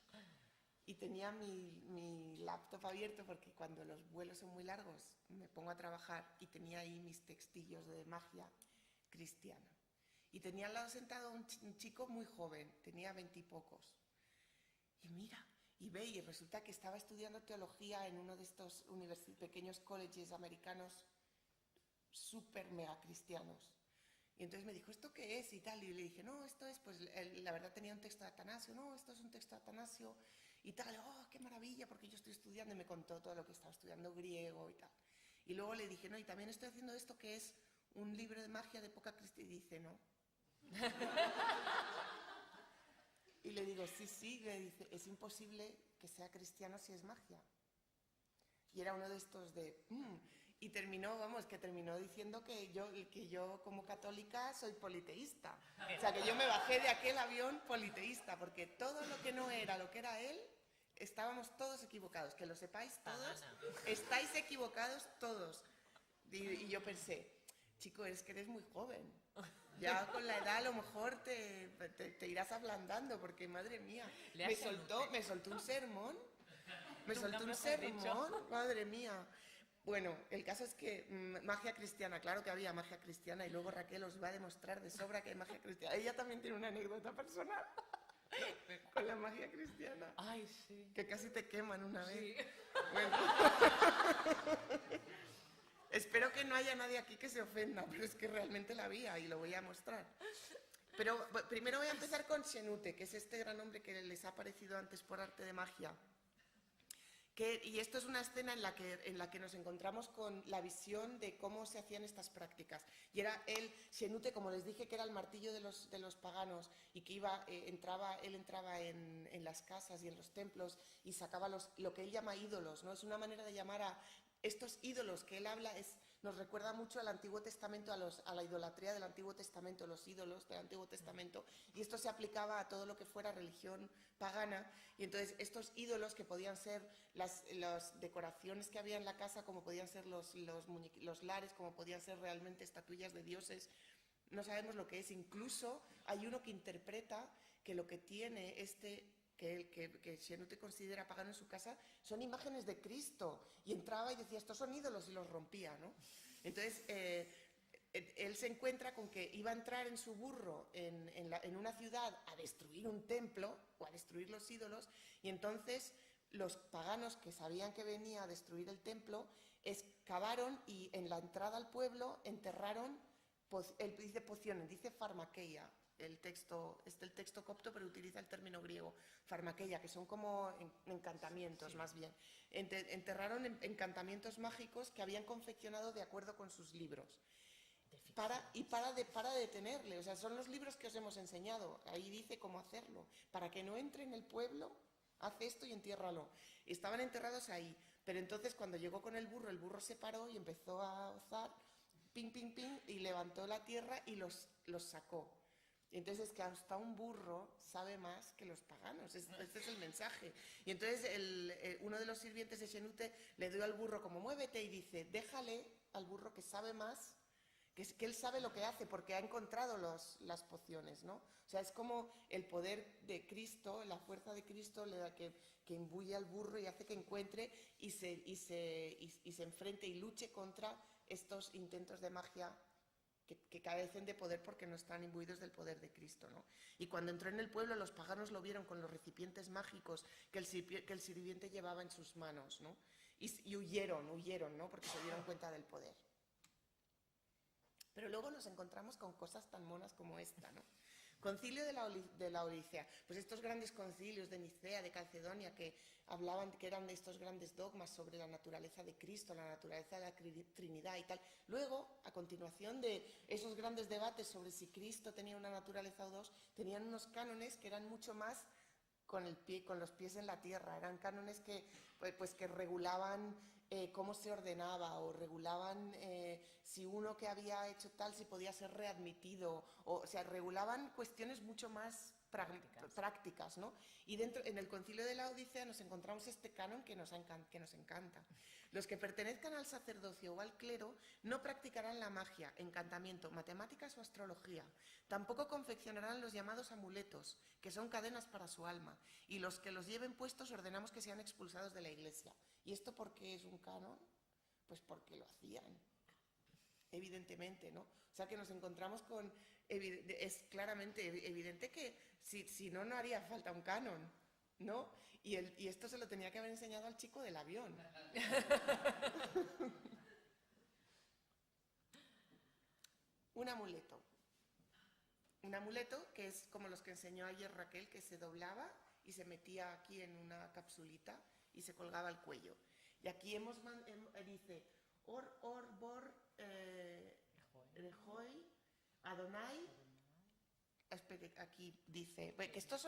y tenía mi laptop abierto porque cuando los vuelos son muy largos me pongo a trabajar, y tenía ahí mis textillos de magia cristiana. Y tenía al lado sentado un chico muy joven, tenía 20 y pocos. Y mira, y resulta que estaba estudiando teología en uno de estos pequeños colleges americanos súper mega cristianos. Y entonces me dijo, ¿esto qué es? Y tal, y le dije, no, esto es, pues la verdad tenía un texto de Atanasio, no, esto es un texto de Atanasio, y tal, oh, qué maravilla, porque yo estoy estudiando, y me contó todo lo que estaba estudiando, griego y tal. Y luego le dije, no, y también estoy haciendo esto que es un libro de magia de época cristiana, y dice, no. Y le digo, sí, le dice, es imposible que sea cristiano si es magia. Y era uno de estos de... Y terminó diciendo que yo como católica soy politeísta. O sea, que yo me bajé de aquel avión politeísta, porque todo lo que no era lo que era él, estábamos todos equivocados. Que lo sepáis todos, estáis equivocados todos. Y yo pensé, chico, es que eres muy joven. Ya con la edad a lo mejor te irás ablandando, porque madre mía, me soltó un sermón. Madre mía. Bueno, el caso es que magia cristiana, claro que había magia cristiana, y luego Raquel os va a demostrar de sobra que hay magia cristiana. Ella también tiene una anécdota personal con la magia cristiana. Ay, sí. Que casi te queman una vez. Sí. Bueno. Espero que no haya nadie aquí que se ofenda, pero es que realmente la había y lo voy a mostrar. Pero primero voy a empezar con Xenute, que es este gran hombre que les ha aparecido antes por arte de magia. Y esto es una escena en la que nos encontramos con la visión de cómo se hacían estas prácticas. Y era él, Xenute, como les dije, que era el martillo de los paganos, y que él entraba en las casas y en los templos y sacaba lo que él llama ídolos, ¿no? Es una manera de llamar a estos ídolos que él habla, nos recuerda mucho al Antiguo Testamento, a la idolatría del Antiguo Testamento, los ídolos del Antiguo Testamento, y esto se aplicaba a todo lo que fuera religión pagana. Y entonces estos ídolos, que podían ser las decoraciones que había en la casa, como podían ser los lares, como podían ser realmente estatuillas de dioses, no sabemos lo que es. Incluso hay uno que interpreta que lo que tiene que Xenute considera pagano en su casa son imágenes de Cristo, y entraba y decía, estos son ídolos, y los rompía, ¿no? Entonces él se encuentra con que iba a entrar en su burro en una ciudad a destruir un templo o a destruir los ídolos, y entonces los paganos, que sabían que venía a destruir el templo, excavaron y en la entrada al pueblo enterraron, él dice pociones, dice farmakeia. El texto copto, pero utiliza el término griego, farmakeia, que son como encantamientos, sí. Más bien. Enterraron encantamientos mágicos que habían confeccionado de acuerdo con sus libros. Para detenerle, o sea, son los libros que os hemos enseñado, ahí dice cómo hacerlo. Para que no entre en el pueblo, haz esto y entiérralo. Estaban enterrados ahí, pero entonces cuando llegó con el burro se paró y empezó a ozar, ping, ping, ping, y levantó la tierra y los sacó. Y entonces es que hasta un burro sabe más que los paganos. Este es el mensaje. Y entonces uno de los sirvientes de Xenute le dio al burro como muévete y dice, déjale al burro que sabe más, que él sabe lo que hace porque ha encontrado las pociones, ¿no? O sea, es como el poder de Cristo, la fuerza de Cristo que imbuye al burro y hace que encuentre y se enfrente y luche contra estos intentos de magia que carecen de poder porque no están imbuidos del poder de Cristo, ¿no? Y cuando entró en el pueblo, los paganos lo vieron con los recipientes mágicos que el sirviente llevaba en sus manos, ¿no? Y huyeron, ¿no? Porque se dieron cuenta del poder. Pero luego nos encontramos con cosas tan monas como esta, ¿no? Concilio de la Odisea. Pues estos grandes concilios de Nicea, de Calcedonia, que hablaban, que eran de estos grandes dogmas sobre la naturaleza de Cristo, la naturaleza de la Trinidad y tal. Luego, a continuación de esos grandes debates sobre si Cristo tenía una naturaleza o dos, tenían unos cánones que eran mucho más con los pies en la tierra. Eran cánones que regulaban cómo se ordenaba o regulaban si uno que había hecho tal, si podía ser readmitido. O sea, regulaban cuestiones mucho más prácticas, ¿no? Y en el Concilio de la Odisea nos encontramos este canon que nos encanta. Los que pertenezcan al sacerdocio o al clero no practicarán la magia, encantamiento, matemáticas o astrología. Tampoco confeccionarán los llamados amuletos, que son cadenas para su alma. Y los que los lleven puestos ordenamos que sean expulsados de la iglesia. ¿Y esto por qué es un canon? Pues porque lo hacían, evidentemente, ¿no? O sea que nos encontramos con... Es claramente evidente que si no, no haría falta un canon, ¿no? Y esto se lo tenía que haber enseñado al chico del avión. Un amuleto. Un amuleto que es como los que enseñó ayer Raquel, que se doblaba y se metía aquí en una capsulita y se colgaba al cuello. Y aquí dice Bor, Rehoi, Adonai. Aquí dice, que esto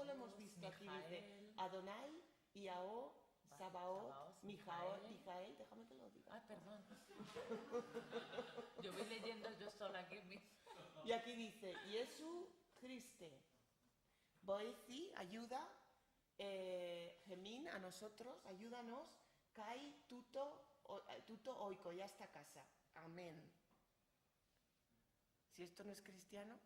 lo hemos visto, aquí dice Adonai, Iao, Sabaoth, Mijael, déjame que lo diga. Ay, perdón. Yo voy leyendo yo sola aquí. Y aquí dice, Jesús Christe, Boezi, ayuda, Gemín, a nosotros, ayúdanos, Kai, tuto oiko, ya está casa. Amén. Si esto no es cristiano...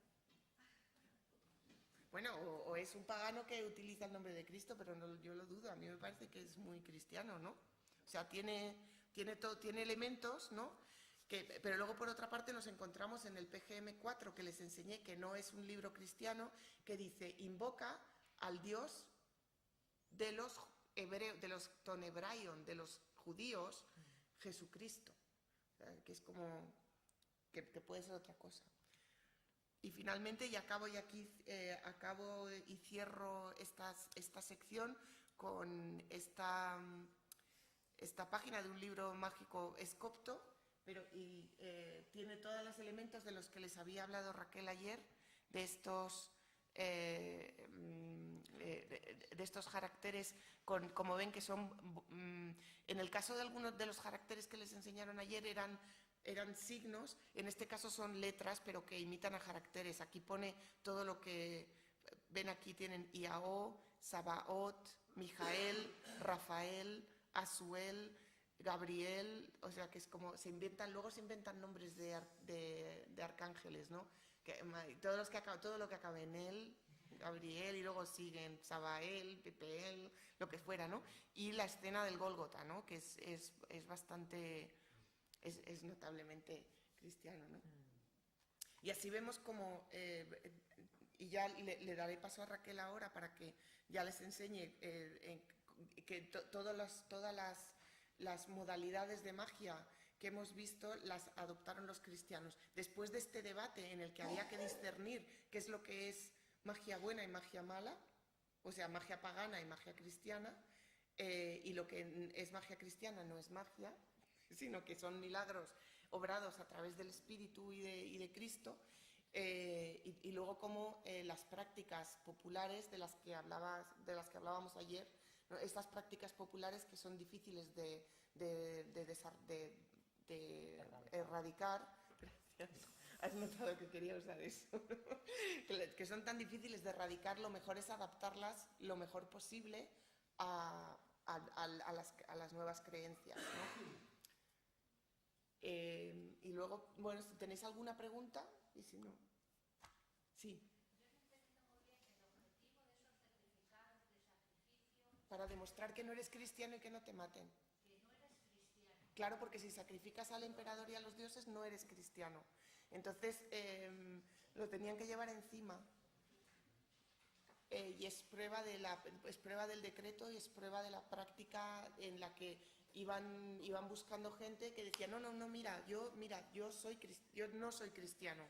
Bueno, o es un pagano que utiliza el nombre de Cristo, pero no, yo lo dudo, a mí me parece que es muy cristiano, ¿no? O sea, tiene elementos, ¿no? Pero luego, por otra parte, nos encontramos en el PGM4, que les enseñé, que no es un libro cristiano, que dice, invoca al Dios de los hebreos, de los tonebraion, de los judíos, Jesucristo. O sea, que es como, que puede ser otra cosa. Y finalmente, y acabo y cierro esta sección con esta página de un libro mágico escopto, pero tiene todos los elementos de los que les había hablado Raquel ayer, de estos caracteres, como ven que son, en el caso de algunos de los caracteres que les enseñaron ayer eran signos, en este caso son letras, pero que imitan a caracteres. Aquí pone todo lo que ven aquí, tienen Iao, Sabaoth, Mijael, Rafael, Asuel, Gabriel, o sea que es como, luego se inventan nombres de arcángeles, ¿no? Todo lo que acabe en él, Gabriel, y luego siguen Sabael, Pepeel, lo que fuera, ¿no? Y la escena del Gólgota, ¿no? Que es bastante... Es notablemente cristiano, ¿no? Y así vemos como, y ya le daré paso a Raquel ahora para que ya les enseñe que todas las modalidades de magia que hemos visto las adoptaron los cristianos. Después de este debate en el que había que discernir qué es lo que es magia buena y magia mala, o sea, magia pagana y magia cristiana, y lo que es magia cristiana no es magia, sino que son milagros obrados a través del Espíritu y de Cristo, y luego como las prácticas populares de las que hablábamos ayer, ¿no? Estas prácticas populares que son difíciles de erradicar, gracias, Has notado que quería usar eso. Que son tan difíciles de erradicar, lo mejor es adaptarlas lo mejor posible a las nuevas creencias, ¿no? Y luego, bueno, si tenéis alguna pregunta, y si no... Sí. Para demostrar que no eres cristiano y que no te maten. Claro, porque si sacrificas al emperador y a los dioses, no eres cristiano. Entonces, lo tenían que llevar encima. Y es prueba del decreto y es prueba de la práctica en la que iban buscando gente que decía, no, mira, yo no soy cristiano.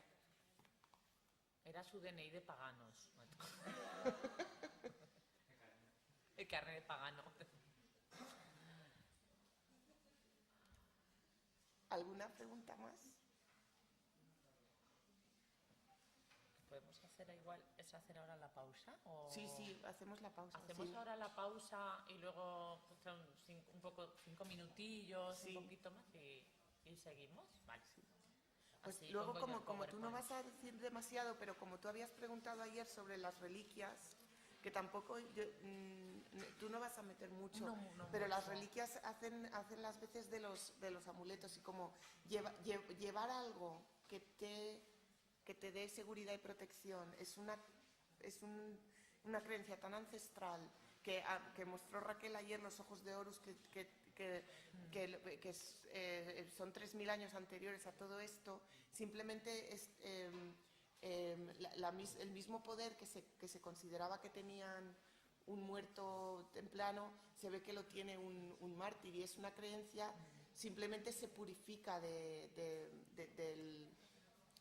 Era su DNI de paganos. El carnet de pagano. ¿Alguna pregunta más? ¿Podemos hacer igual, es hacer ahora la pausa? ¿O Sí, hacemos la pausa. hacemos sí. ahora la pausa y luego pues, son 5 minutillos, Sí. un poquito más y seguimos? Vale. Pues Así luego, pongo yo el como tú no PowerPoint. vas a decir demasiado, pero como tú habías preguntado ayer sobre las reliquias, que tampoco, tú no vas a meter mucho, No pero las mucho. reliquias hacen las veces de los amuletos, y como llevar algo que te dé seguridad y protección es una creencia tan ancestral que mostró Raquel ayer, los ojos de Horus, son 3000 años anteriores a todo esto. Simplemente es el mismo poder que se consideraba que tenían un muerto templano, se ve que lo tiene un mártir, y es una creencia, simplemente se purifica de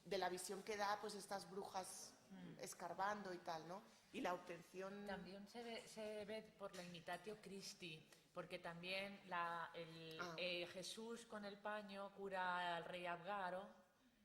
la visión que da pues estas brujas escarbando y tal, ¿no? Y la obtención... También se ve por la imitatio Christi, porque también Jesús con el paño cura al rey Abgaro.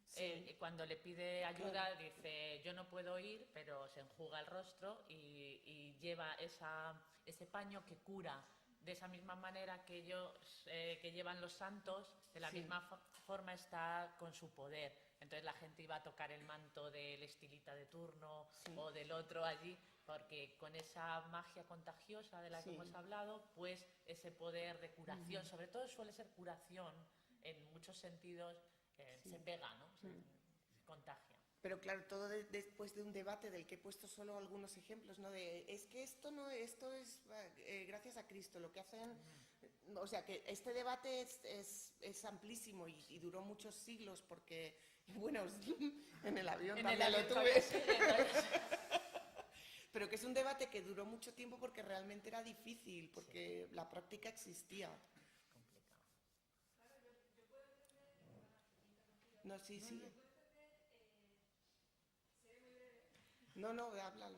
Sí. Cuando le pide ayuda, Claro. dice, yo no puedo ir, pero se enjuga el rostro y lleva ese paño que cura. De esa misma manera que ellos que llevan los santos, de la Sí. misma forma está con su poder. Entonces la gente iba a tocar el manto del estilita de turno Sí. o del otro allí, porque con esa magia contagiosa de la que Sí. hemos hablado, pues ese poder de curación, sobre todo suele ser curación en muchos sentidos, Sí. se pega, ¿no? Se contagia. Pero claro, todo después de un debate del que he puesto solo algunos ejemplos, ¿no? Es que esto es gracias a Cristo, lo que hacen... O sea, que este debate es amplísimo y duró muchos siglos porque, bueno, en el avión también lo tuve. Pero que es un debate que duró mucho tiempo porque realmente era difícil, porque la práctica existía. No, sí, sigue. No, háblalo.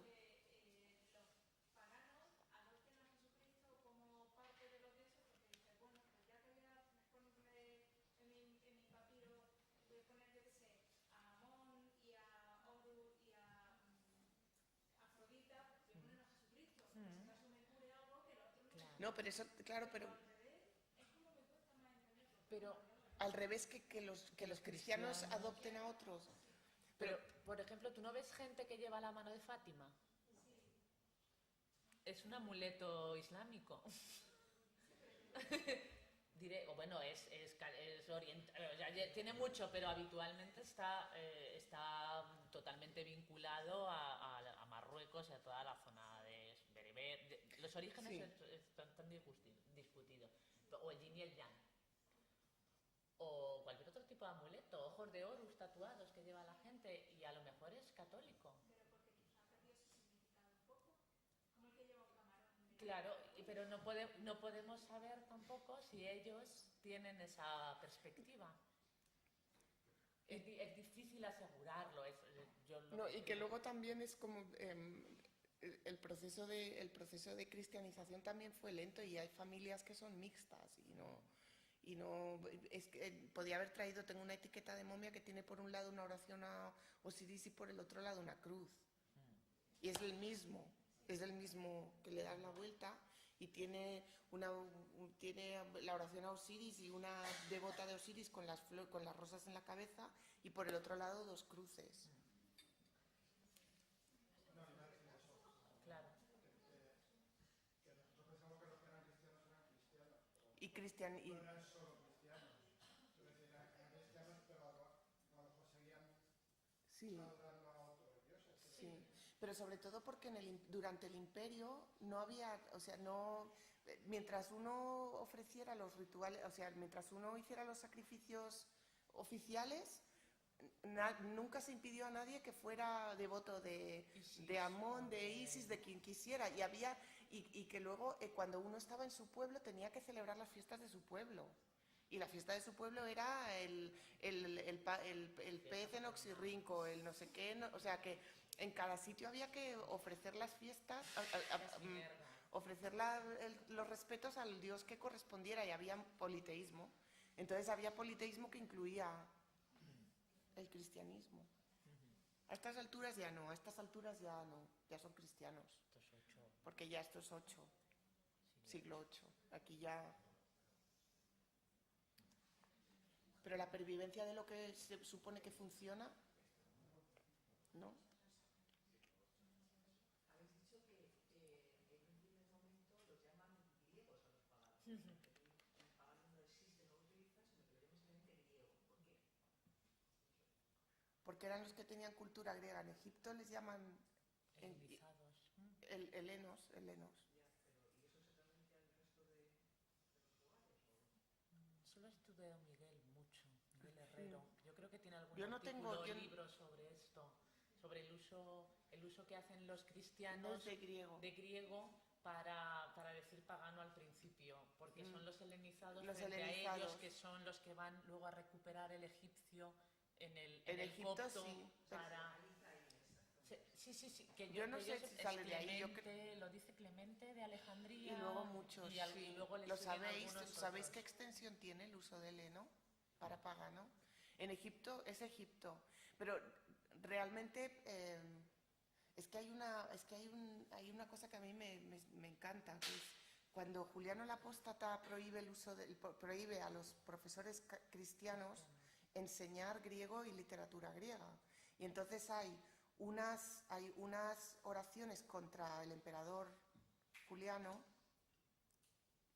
No, pero eso, claro, pero al revés que los cristianos adopten a otros. Pero, por ejemplo, ¿tú no ves gente que lleva la mano de Fátima? Es un amuleto islámico. Diré, o bueno, es oriental, o sea, tiene mucho, pero habitualmente está totalmente vinculado a Marruecos y a toda la zona de Bereber. Los orígenes Sí. están discutidos. O el yin y el yang. O cualquier otro tipo de amuleto, ojos de Horus tatuados que lleva la gente, y a lo mejor es católico. Claro, pero no podemos saber tampoco si ellos tienen esa perspectiva. Es difícil asegurarlo. No, y que luego también es como el proceso de cristianización también fue lento, y hay familias que son mixtas y no es que podía haber traído, tengo una etiqueta de momia que tiene por un lado una oración a Osiris y por el otro lado una cruz. Y es el mismo que le das la vuelta, y tiene tiene la oración a Osiris y una devota de Osiris con con las rosas en la cabeza, y por el otro lado 2 cruces. Claro. Y cristian y, sí, sí, pero sobre todo porque durante el imperio no había, o sea, no, mientras uno ofreciera los rituales, o sea, mientras uno hiciera los sacrificios oficiales, nunca se impidió a nadie que fuera devoto de Amón, de Isis, de quien quisiera, y que luego cuando uno estaba en su pueblo tenía que celebrar las fiestas de su pueblo. Y la fiesta de su pueblo era el pez en oxirrinco, el no sé qué, o sea que en cada sitio había que ofrecer las fiestas, ofrecer los respetos al dios que correspondiera, y había politeísmo. Entonces había politeísmo que incluía el cristianismo. A estas alturas ya no, a estas alturas ya no, ya son cristianos. Porque ya esto es 8, siglo 8, aquí ya... Pero la pervivencia de lo que se supone que funciona, ¿no? Habéis dicho que en un primer momento los llaman griegos a los paganos. El pagano no existe, no lo utiliza, sino que lo llaman simplemente griego. ¿Por qué? Porque eran los que tenían cultura griega. En Egipto les llaman Helenizados. helenos. Ya, pero ¿y eso se transmite al resto de los lugares? Solo estudiado Miguel mucho, Miguel Herrero. Yo creo que tiene algún Yo no artículo, tengo- libro sobre esto, sobre el uso que hacen los cristianos de griego. para decir pagano al principio, porque son los helenizados Los frente a ellos, helenizados. que son los que van luego a recuperar el egipcio en el Egipto copto sí. para... Sí, que Yo no que sé ellos si sale es de ahí, yo Clemente, lo dice Clemente de Alejandría. Y luego muchos, y sí. luego le ¿Lo siguen sabéis? algunos ¿Sabéis otros. qué extensión tiene el uso del heno para pagano? En Egipto es Egipto, pero realmente es que hay una cosa que a mí me encanta, que es cuando Juliano el Apóstata prohíbe a los profesores cristianos enseñar griego y literatura griega. Y entonces hay unas oraciones contra el emperador Juliano,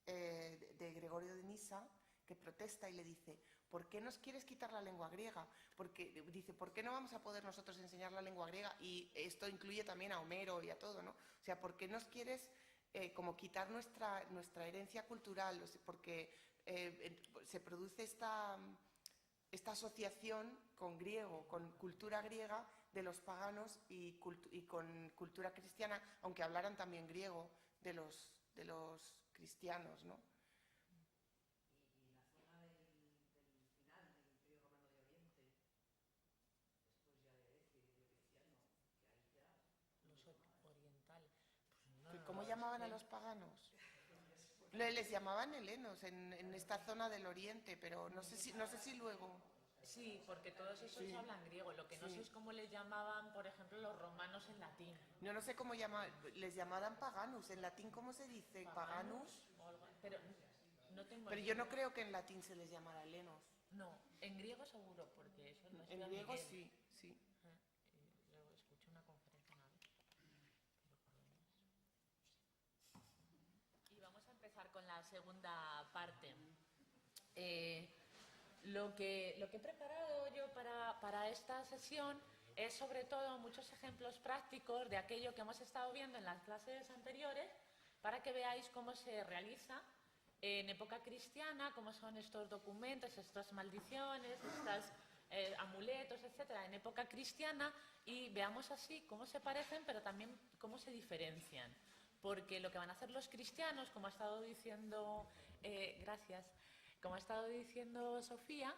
de Gregorio de Nisa, que protesta y le dice: ¿por qué nos quieres quitar la lengua griega? Porque dice: ¿por qué no vamos a poder nosotros enseñar la lengua griega? Y esto incluye también a Homero y a todo, ¿no? O sea, ¿por qué nos quieres como quitar nuestra herencia cultural? O sea, porque se produce esta asociación con griego, con cultura griega de los paganos y con cultura cristiana, aunque hablaran también griego de los cristianos, ¿no? Y la zona del final del Imperio Romano de Oriente, después ya de Grecia y de Diocleciano, que ahí ya... Oriental. Pues no, ¿Cómo es llamaban a que- los paganos? Les llamaban helenos en esta zona del Oriente, pero no sé si luego... Sí, porque todos esos Sí. hablan griego. Lo que no Sí. sé es cómo le llamaban, por ejemplo, los romanos en latín. Yo no sé cómo les llamaban paganus. En latín, ¿cómo se dice? Paganus. O algo- pero no tengo Pero ni yo no idea. creo que en latín se les llamara helenos. No, en griego seguro, porque eso no En griego sí, sí. Y luego escuché una conferencia una vez. Y vamos a empezar con la segunda parte. Lo que he preparado yo para esta sesión es sobre todo muchos ejemplos prácticos de aquello que hemos estado viendo en las clases anteriores, para que veáis cómo se realiza en época cristiana, cómo son estos documentos, estas maldiciones, estos amuletos, etcétera, en época cristiana, y veamos así cómo se parecen, pero también cómo se diferencian. Porque lo que van a hacer los cristianos, como ha estado diciendo, gracias, como ha estado diciendo Sofía,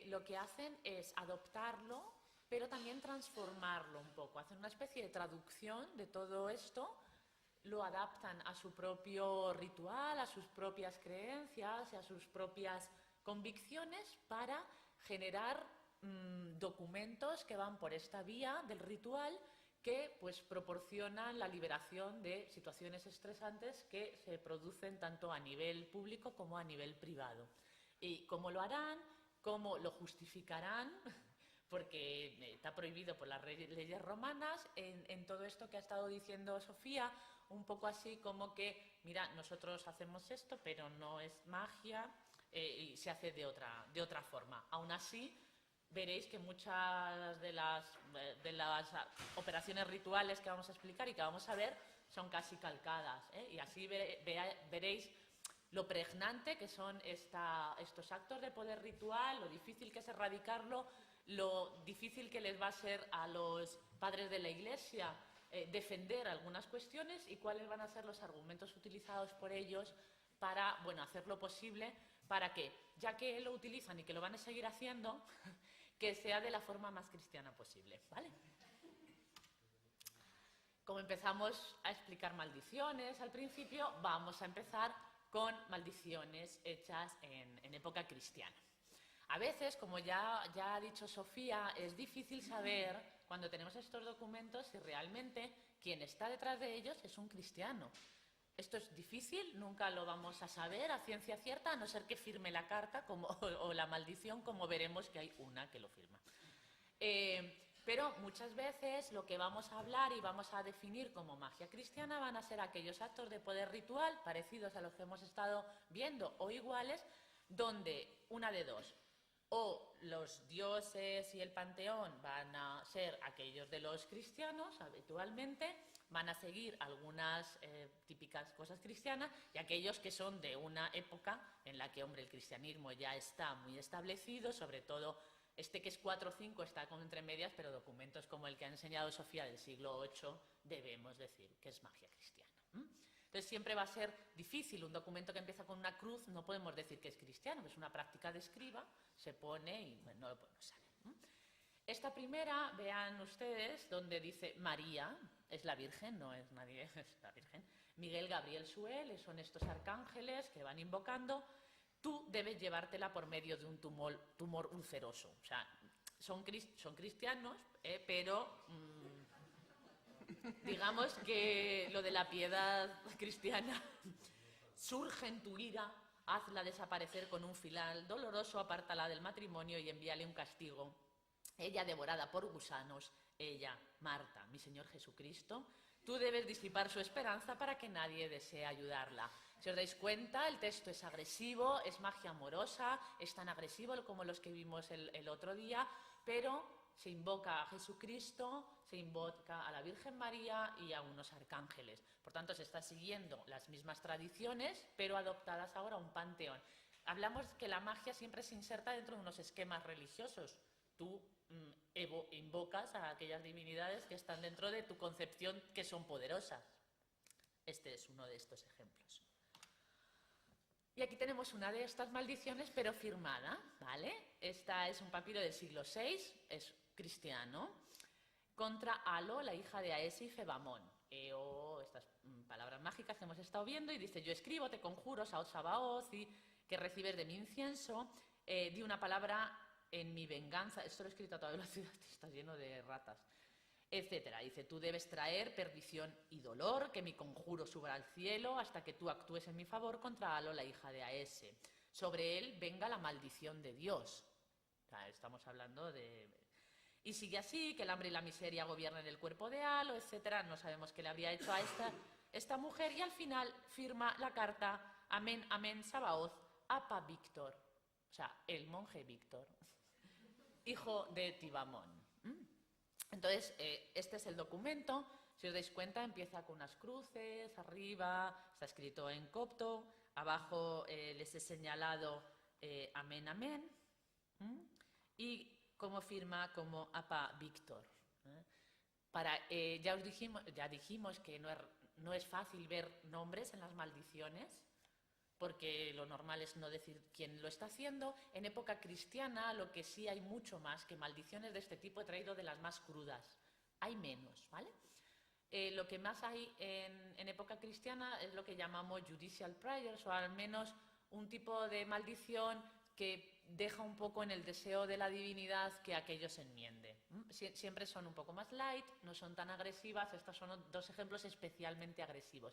lo que hacen es adoptarlo, pero también transformarlo un poco, hacen una especie de traducción de todo esto, lo adaptan a su propio ritual, a sus propias creencias y a sus propias convicciones para generar documentos que van por esta vía del ritual, que pues proporcionan la liberación de situaciones estresantes que se producen tanto a nivel público como a nivel privado. ¿Y cómo lo harán? ¿Cómo lo justificarán? Porque está prohibido por las leyes romanas, en todo esto que ha estado diciendo Sofía, un poco así como que, mira, nosotros hacemos esto, pero no es magia y se hace de otra forma. Aún así, veréis que muchas de las operaciones rituales que vamos a explicar y que vamos a ver son casi calcadas, ¿eh? Y así veréis lo pregnante que son estos actos de poder ritual, lo difícil que es erradicarlo, lo difícil que les va a ser a los padres de la Iglesia defender algunas cuestiones y cuáles van a ser los argumentos utilizados por ellos para, bueno, hacer lo posible para que, ya que lo utilizan y que lo van a seguir haciendo, que sea de la forma más cristiana posible, ¿vale? Como empezamos a explicar maldiciones al principio, vamos a empezar con maldiciones hechas en época cristiana. A veces, como ya ha dicho Sofía, es difícil saber, cuando tenemos estos documentos, si realmente quien está detrás de ellos es un cristiano. Esto es difícil, nunca lo vamos a saber a ciencia cierta, a no ser que firme la carta o la maldición, como veremos que hay una que lo firma. Pero muchas veces lo que vamos a hablar y vamos a definir como magia cristiana van a ser aquellos actos de poder ritual parecidos a los que hemos estado viendo o iguales, donde una de dos, o los dioses y el panteón van a ser aquellos de los cristianos habitualmente, van a seguir algunas típicas cosas cristianas, y aquellos que son de una época en la que, hombre, el cristianismo ya está muy establecido, sobre todo este que es 4 o 5 está como entre medias, pero documentos como el que ha enseñado Sofía del siglo VIII debemos decir que es magia cristiana. Entonces siempre va a ser difícil, un documento que empieza con una cruz no podemos decir que es cristiano, que es una práctica de escriba, se pone y bueno, no lo podemos saber. Esta primera, vean ustedes, donde dice María, es la Virgen, no es nadie, es la Virgen. Miguel, Gabriel, Suel, son estos arcángeles que van invocando. Tú debes llevártela por medio de un tumor ulceroso. O sea, son cristianos, pero digamos que lo de la piedad cristiana surge en tu ira, hazla desaparecer con un final doloroso, apártala del matrimonio y envíale un castigo. Ella devorada por gusanos, ella, Marta, mi Señor Jesucristo, tú debes disipar su esperanza para que nadie desee ayudarla. Si os dais cuenta, el texto es agresivo, es magia amorosa, es tan agresivo como los que vimos el otro día, pero se invoca a Jesucristo, se invoca a la Virgen María y a unos arcángeles. Por tanto, se está siguiendo las mismas tradiciones, pero adoptadas ahora a un panteón. Hablamos que la magia siempre se inserta dentro de unos esquemas religiosos. Tú invocas a aquellas divinidades que están dentro de tu concepción, que son poderosas. Este es uno de estos ejemplos. Y aquí tenemos una de estas maldiciones, pero firmada, ¿vale? Esta es un papiro del siglo VI, es cristiano, contra Alo, la hija de Aesi y Febamón. Estas palabras mágicas que hemos estado viendo, y dice: yo escribo, te conjuro, Sabaoth, y que recibes de mi incienso, di una palabra en mi venganza. Esto lo he escrito a toda velocidad, está lleno de ratas, etcétera. Dice: tú debes traer perdición y dolor, que mi conjuro suba al cielo hasta que tú actúes en mi favor contra Alo, la hija de Aese. Sobre él venga la maldición de Dios. O sea, estamos hablando de... Y sigue así, que el hambre y la miseria gobiernen el cuerpo de Alo, etcétera. No sabemos qué le habría hecho a esta mujer, y al final firma la carta: amén, amén, Sabaoth, Apa Víctor. O sea, el monje Víctor, hijo de Tibamón. Entonces, este es el documento. Si os dais cuenta, empieza con unas cruces, arriba está escrito en copto, abajo les he señalado amén, amén, y como firma como Apa Víctor. Ya dijimos que no es fácil ver nombres en las maldiciones, porque lo normal es no decir quién lo está haciendo. En época cristiana, lo que sí hay mucho más que maldiciones de este tipo, he traído de las más crudas. Hay menos, ¿vale? Lo que más hay en época cristiana es lo que llamamos judicial prayers, o al menos un tipo de maldición que deja un poco en el deseo de la divinidad que aquello se enmiende. Siempre son un poco más light, no son tan agresivas. Estos son dos ejemplos especialmente agresivos.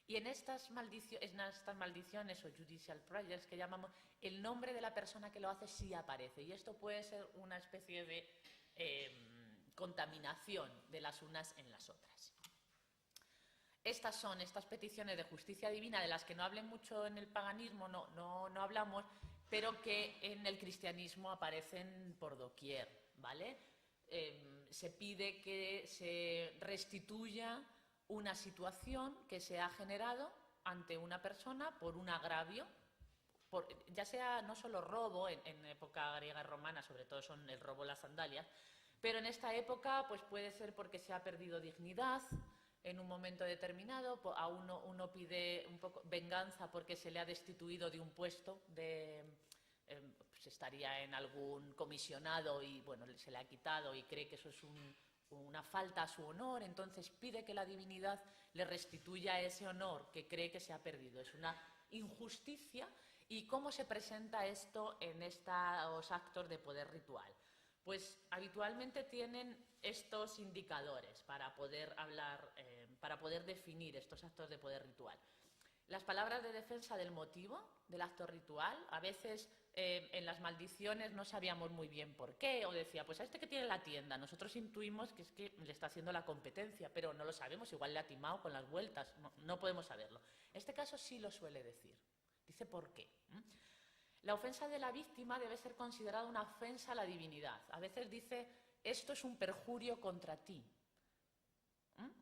Y en estas maldiciones o judicial prayers que llamamos, el nombre de la persona que lo hace sí aparece. Y esto puede ser una especie de contaminación de las unas en las otras. Estas son estas peticiones de justicia divina de las que no hablen mucho en el paganismo, no hablamos, pero que en el cristianismo aparecen por doquier, ¿vale? Se pide que se restituya una situación que se ha generado ante una persona por un agravio, ya sea no solo robo, en época griega y romana sobre todo son el robo, las sandalias, pero en esta época pues puede ser porque se ha perdido dignidad en un momento determinado, a uno pide un poco venganza porque se le ha destituido de un puesto, pues estaría en algún comisionado y bueno, se le ha quitado y cree que eso es una falta a su honor, entonces pide que la divinidad le restituya ese honor que cree que se ha perdido. Es una injusticia. ¿Y cómo se presenta esto en estos actos de poder ritual? Pues habitualmente tienen estos indicadores para poder hablar, para poder definir estos actos de poder ritual. Las palabras de defensa del motivo del acto ritual, a veces en las maldiciones no sabíamos muy bien por qué, o decía, pues a este que tiene la tienda, nosotros intuimos que es que le está haciendo la competencia, pero no lo sabemos, igual le ha timado con las vueltas, no podemos saberlo. En este caso sí lo suele decir, dice por qué. La ofensa de la víctima debe ser considerada una ofensa a la divinidad. A veces dice, esto es un perjurio contra ti.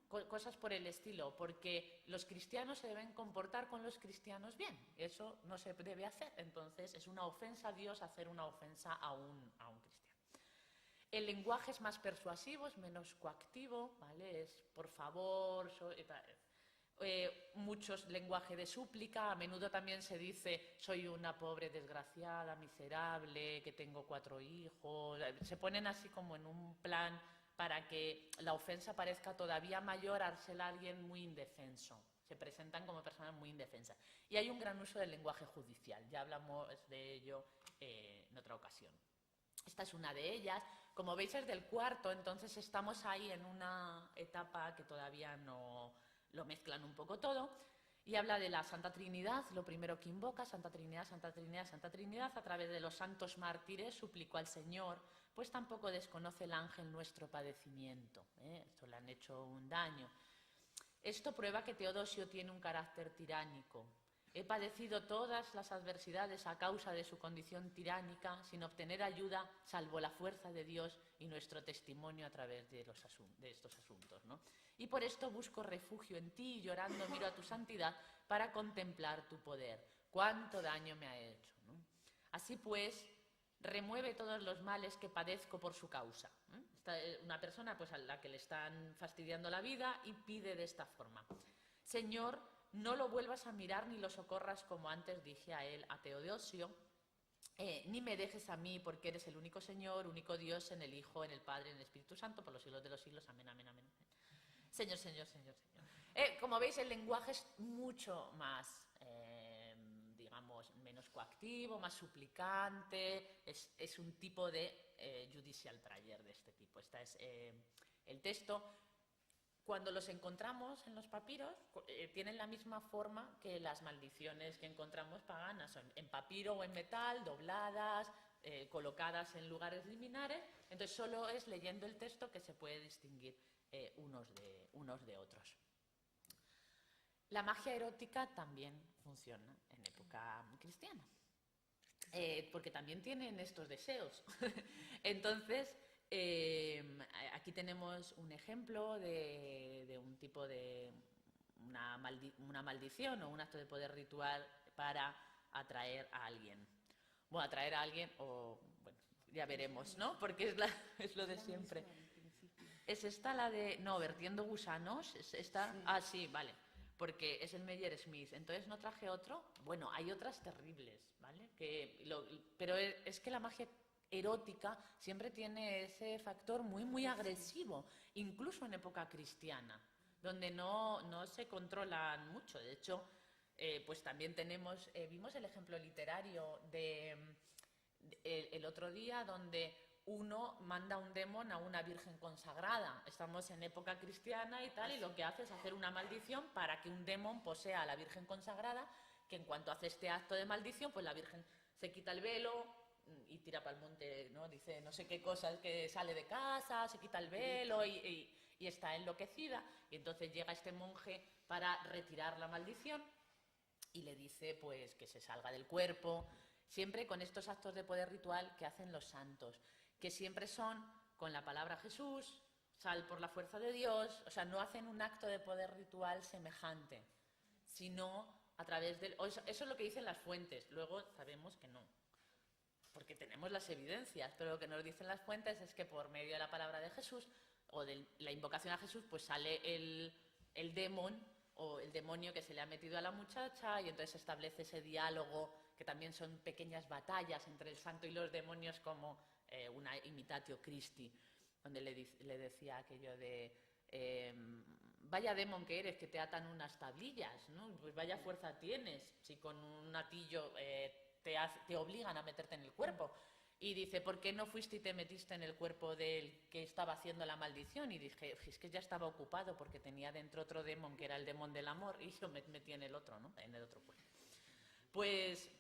Cosas por el estilo, porque los cristianos se deben comportar con los cristianos bien. Eso no se debe hacer. Entonces es una ofensa a Dios hacer una ofensa a un cristiano. El lenguaje es más persuasivo, es menos coactivo, ¿vale? Es por favor, muchos lenguaje de súplica. A menudo también se dice soy una pobre desgraciada, miserable, que tengo 4 hijos. Se ponen así como en un plan para que la ofensa parezca todavía mayor al ser alguien muy indefenso. Se presentan como personas muy indefensas. Y hay un gran uso del lenguaje judicial. Ya hablamos de ello en otra ocasión. Esta es una de ellas. Como veis es del cuarto, entonces estamos ahí en una etapa que todavía no lo mezclan un poco todo. Y habla de la Santa Trinidad, lo primero que invoca, Santa Trinidad, Santa Trinidad, Santa Trinidad, a través de los santos mártires suplicó al Señor, pues tampoco desconoce el ángel nuestro padecimiento. Esto le han hecho un daño. Esto prueba que Teodosio tiene un carácter tiránico. He padecido todas las adversidades a causa de su condición tiránica, sin obtener ayuda, salvo la fuerza de Dios y nuestro testimonio a través de estos asuntos, ¿no? Y por esto busco refugio en ti y llorando miro a tu santidad para contemplar tu poder. ¿Cuánto daño me ha hecho, ¿no? Así pues, remueve todos los males que padezco por su causa. Una persona pues, a la que le están fastidiando la vida y pide de esta forma. Señor, no lo vuelvas a mirar ni lo socorras como antes dije a él, a Teodosio, ni me dejes a mí porque eres el único Señor, único Dios en el Hijo, en el Padre, en el Espíritu Santo, por los siglos de los siglos. Amén, amén, amén. Señor, Señor, Señor, Señor. Como veis, el lenguaje es mucho más, digamos, menos coactivo, más suplicante. Es un tipo de judicial prayer de este tipo. Este es el texto. Cuando los encontramos en los papiros, tienen la misma forma que las maldiciones que encontramos paganas, en papiro o en metal, dobladas, colocadas en lugares liminares. Entonces solo es leyendo el texto que se puede distinguir unos de otros. La magia erótica también funciona en época cristiana, porque también tienen estos deseos. Entonces, aquí tenemos un ejemplo de un tipo de una maldición o un acto de poder ritual para atraer a alguien. Bueno, atraer a alguien o, bueno, ya veremos, ¿no? Porque es lo de siempre. ¿Es esta la de, no, vertiendo gusanos? ¿Es esta? Sí. Ah, sí, vale. Porque es el Meyer Smith. Entonces no traje otro. Bueno, hay otras terribles, ¿vale? Pero es que la magia erótica siempre tiene ese factor muy, muy agresivo, incluso en época cristiana, donde no se controlan mucho. De hecho, pues también vimos el ejemplo literario de el otro día donde uno manda un demonio a una virgen consagrada. Estamos en época cristiana y tal, y lo que hace es hacer una maldición para que un demonio posea a la virgen consagrada, que en cuanto hace este acto de maldición, pues la virgen se quita el velo y tira para el monte, ¿no? Dice no sé qué cosas, que sale de casa, se quita el velo y está enloquecida. Y entonces llega este monje para retirar la maldición y le dice pues que se salga del cuerpo, siempre con estos actos de poder ritual que hacen los santos, que siempre son con la palabra Jesús, sal por la fuerza de Dios, o sea, no hacen un acto de poder ritual semejante, sino a través del... Eso es lo que dicen las fuentes, luego sabemos que no, porque tenemos las evidencias, pero lo que nos dicen las fuentes es que por medio de la palabra de Jesús o de la invocación a Jesús, pues sale el demonio o el demonio que se le ha metido a la muchacha, y entonces se establece ese diálogo, que también son pequeñas batallas entre el santo y los demonios, como una imitatio Christi, donde le decía aquello de vaya demon que eres, que te atan unas tablillas, ¿no? Pues vaya fuerza tienes si con un atillo te obligan a meterte en el cuerpo. Y dice, ¿por qué no fuiste y te metiste en el cuerpo del que estaba haciendo la maldición? Y dije, es que ya estaba ocupado porque tenía dentro otro demon, que era el demon del amor, y yo me metí en el otro, ¿no? En el otro cuerpo. Pues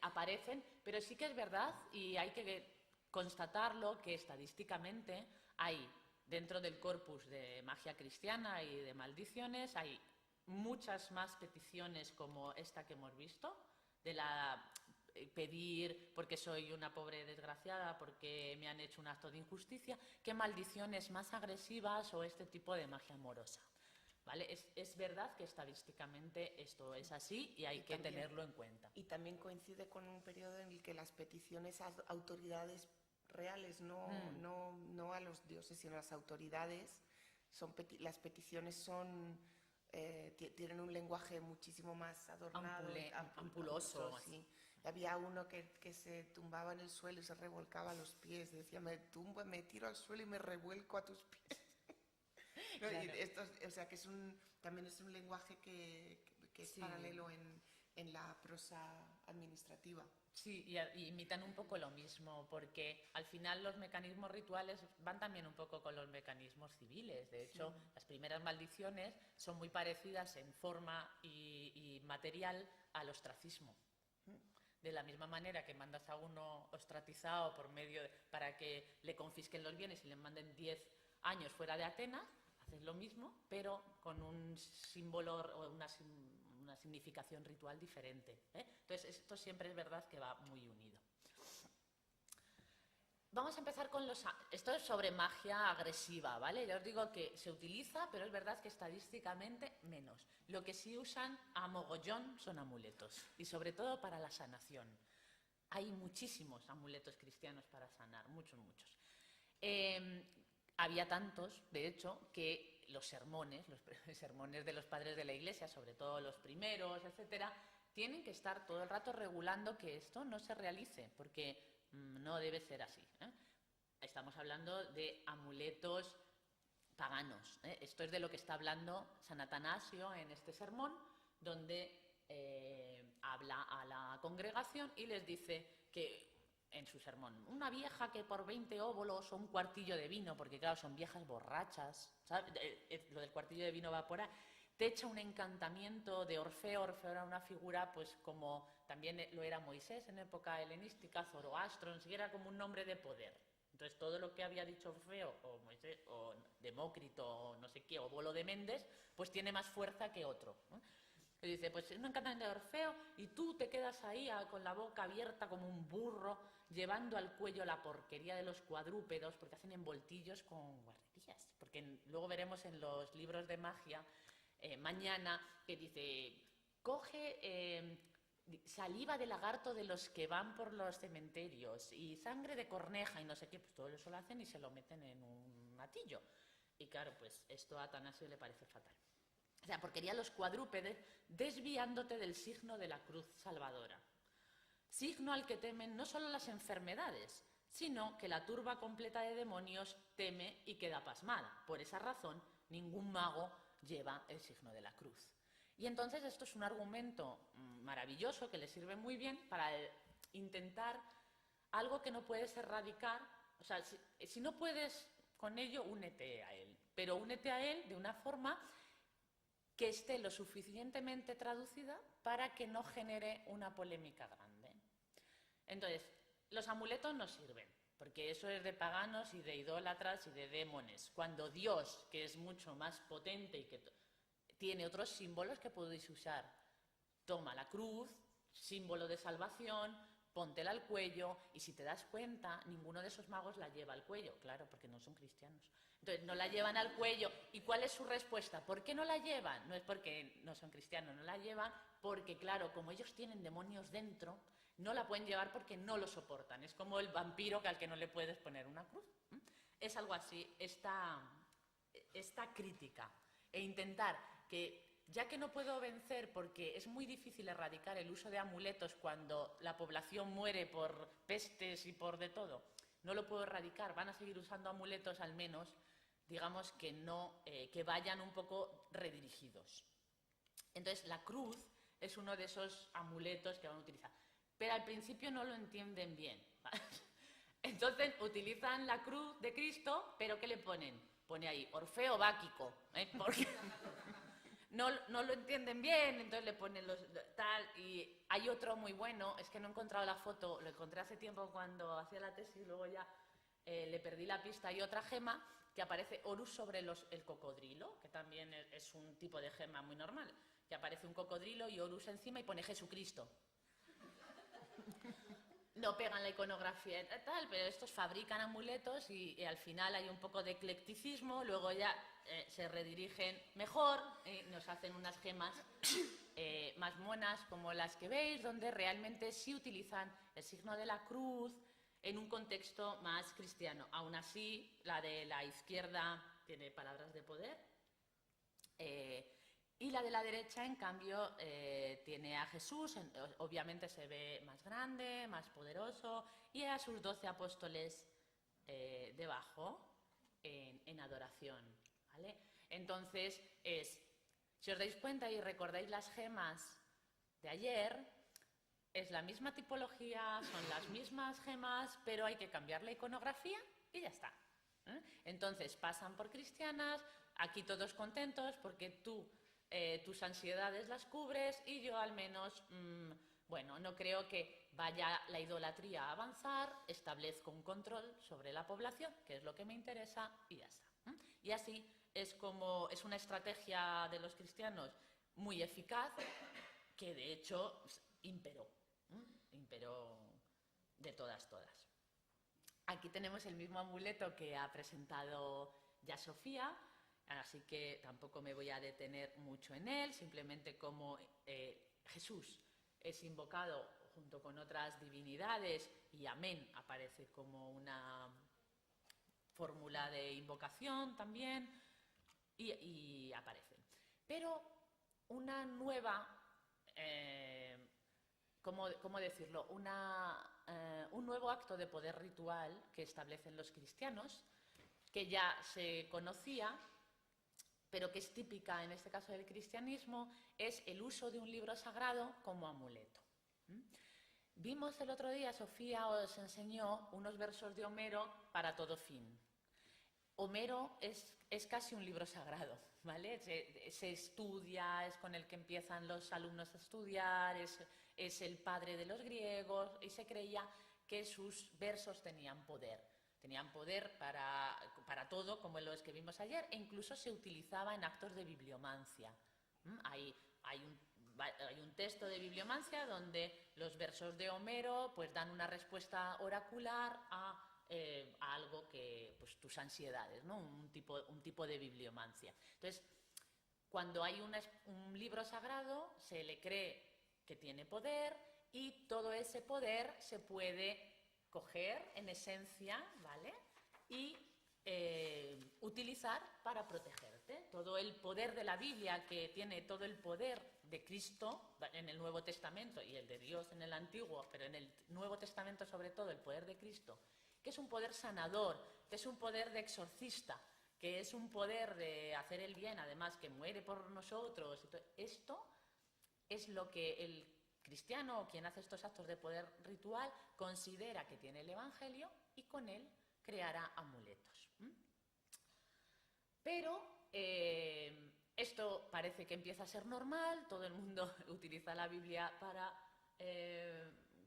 aparecen, pero sí que es verdad, y hay que constatarlo, que estadísticamente hay, dentro del corpus de magia cristiana y de maldiciones, hay muchas más peticiones como esta que hemos visto, de la... pedir porque soy una pobre desgraciada, porque me han hecho un acto de injusticia, que maldiciones más agresivas o este tipo de magia amorosa. ¿Vale? Es verdad que estadísticamente esto es así y hay que tenerlo en cuenta. Y también coincide con un periodo en el que las peticiones a autoridades reales, no a los dioses, sino a las autoridades, las peticiones son... tienen un lenguaje muchísimo más adornado, ampuloso. Sí. Había uno que se tumbaba en el suelo y se revolcaba a los pies, decía, me tiro al suelo y me revuelco a tus pies. ¿No? Claro. Y esto, o sea, que también es un lenguaje que es sí. paralelo en la prosa administrativa. Sí, y imitan un poco lo mismo, porque al final los mecanismos rituales van también un poco con los mecanismos civiles. De hecho, sí. Las primeras maldiciones son muy parecidas en forma y material al ostracismo. De la misma manera que mandas a uno ostratizado para que le confisquen los bienes y le manden 10 años fuera de Atenas, haces lo mismo, pero con un símbolo o una significación ritual diferente, ¿eh? Entonces, esto siempre es verdad que va muy unido. Vamos a empezar con esto es sobre magia agresiva, ¿vale? Ya os digo que se utiliza, pero es verdad que estadísticamente menos. Lo que sí usan a mogollón son amuletos, y sobre todo para la sanación. Hay muchísimos amuletos cristianos para sanar, muchos. Había tantos, de hecho, que los sermones de los padres de la Iglesia, sobre todo los primeros, etcétera, tienen que estar todo el rato regulando que esto no se realice, porque no debe ser así, ¿eh? Estamos hablando de amuletos paganos, ¿eh? Esto es de lo que está hablando San Atanasio en este sermón, donde habla a la congregación y les dice que en su sermón, una vieja que por 20 óbolos o un cuartillo de vino, porque claro, son viejas borrachas, ¿sabes? Lo del cuartillo de vino va por ahí, te echa un encantamiento de Orfeo. Orfeo era una figura, pues como también lo era Moisés en época helenística, Zoroastro, y era como un nombre de poder. Entonces todo lo que había dicho Orfeo, o Moisés, o Demócrito, o no sé qué, o Bolo de Méndez, pues tiene más fuerza que otro, ¿no? Y dice, pues es un encantamiento de Orfeo y tú te quedas ahí con la boca abierta como un burro, llevando al cuello la porquería de los cuadrúpedos, porque hacen envoltillos con guarrerías. Porque luego veremos en los libros de magia, mañana, que dice, coge saliva de lagarto de los que van por los cementerios y sangre de corneja y no sé qué, pues todo eso lo hacen y se lo meten en un atillo. Y claro, pues esto a Atanasio le parece fatal. O sea, porquería los cuadrúpedes, desviándote del signo de la cruz salvadora. Signo al que temen no solo las enfermedades, sino que la turba completa de demonios teme y queda pasmada. Por esa razón, ningún mago lleva el signo de la cruz. Y entonces esto es un argumento maravilloso que le sirve muy bien para intentar algo que no puedes erradicar. O sea, si no puedes con ello, únete a él, pero únete a él de una forma que esté lo suficientemente traducida para que no genere una polémica grande. Entonces, los amuletos no sirven, porque eso es de paganos y de idólatras y de demones. Cuando Dios, que es mucho más potente y que tiene otros símbolos que podéis usar, toma la cruz, símbolo de salvación, póntela al cuello, y si te das cuenta, ninguno de esos magos la lleva al cuello, claro, porque no son cristianos. Entonces, no la llevan al cuello. ¿Y cuál es su respuesta? ¿Por qué no la llevan? No es porque no son cristianos, no la llevan porque, claro, como ellos tienen demonios dentro, no la pueden llevar porque no lo soportan. Es como el vampiro al que no le puedes poner una cruz. Es algo así, esta crítica. E intentar que, ya que no puedo vencer porque es muy difícil erradicar el uso de amuletos cuando la población muere por pestes y por de todo, no lo puedo erradicar, van a seguir usando amuletos, al menos, digamos que no, que vayan un poco redirigidos. Entonces, la cruz es uno de esos amuletos que van a utilizar. Pero al principio no lo entienden bien. Entonces, utilizan la cruz de Cristo, pero ¿qué le ponen? Pone ahí, Orfeo Báquico, porque no lo entienden bien, entonces le ponen tal. Y hay otro muy bueno, es que no he encontrado la foto, lo encontré hace tiempo cuando hacía la tesis y luego ya le perdí la pista. Hay otra gema que aparece Horus sobre el cocodrilo, que también es un tipo de gema muy normal, que aparece un cocodrilo y Horus encima y pone Jesucristo. No pegan la iconografía y tal, pero estos fabrican amuletos y al final hay un poco de eclecticismo, luego ya se redirigen mejor y nos hacen unas gemas más monas como las que veis, donde realmente sí utilizan el signo de la cruz en un contexto más cristiano. Aún así, la de la izquierda tiene palabras de poder, y la de la derecha, en cambio, tiene a Jesús, obviamente se ve más grande, más poderoso, y a sus 12 apóstoles debajo, en adoración, ¿vale? Entonces, si os dais cuenta y recordáis las gemas de ayer, es la misma tipología, son las mismas gemas, pero hay que cambiar la iconografía y ya está. Entonces, pasan por cristianas, aquí todos contentos porque tus ansiedades las cubres y yo al menos, bueno, no creo que vaya la idolatría a avanzar, establezco un control sobre la población, que es lo que me interesa, y ya está. Y así es como es una estrategia de los cristianos muy eficaz, que de hecho imperó de todas. Aquí tenemos el mismo amuleto que ha presentado ya Sofía, así que tampoco me voy a detener mucho en él, simplemente como Jesús es invocado junto con otras divinidades y amén aparece como una fórmula de invocación también y aparecen. Pero una nueva, ¿cómo decirlo? Un nuevo acto de poder ritual que establecen los cristianos, que ya se conocía, pero que es típica en este caso del cristianismo, es el uso de un libro sagrado como amuleto. Vimos el otro día, Sofía os enseñó unos versos de Homero para todo fin. Homero es casi un libro sagrado, ¿vale? Se estudia, es con el que empiezan los alumnos a estudiar, es el padre de los griegos, y se creía que sus versos tenían poder. Tenían poder para todo, como los que vimos ayer, e incluso se utilizaba en actos de bibliomancia. Hay un texto de bibliomancia donde los versos de Homero pues, dan una respuesta oracular a algo que, pues tus ansiedades, ¿no? Un tipo de bibliomancia. Entonces, cuando hay un libro sagrado, se le cree que tiene poder y todo ese poder se puede coger en esencia, ¿vale? Y utilizar para protegerte. Todo el poder de la Biblia, que tiene todo el poder de Cristo en el Nuevo Testamento y el de Dios en el Antiguo, pero en el Nuevo Testamento sobre todo el poder de Cristo, que es un poder sanador, que es un poder de exorcista, que es un poder de hacer el bien, además que muere por nosotros. Esto es lo que el cristiano o quien hace estos actos de poder ritual considera que tiene el Evangelio y con él creará amuletos. Pero esto parece que empieza a ser normal, todo el mundo utiliza la Biblia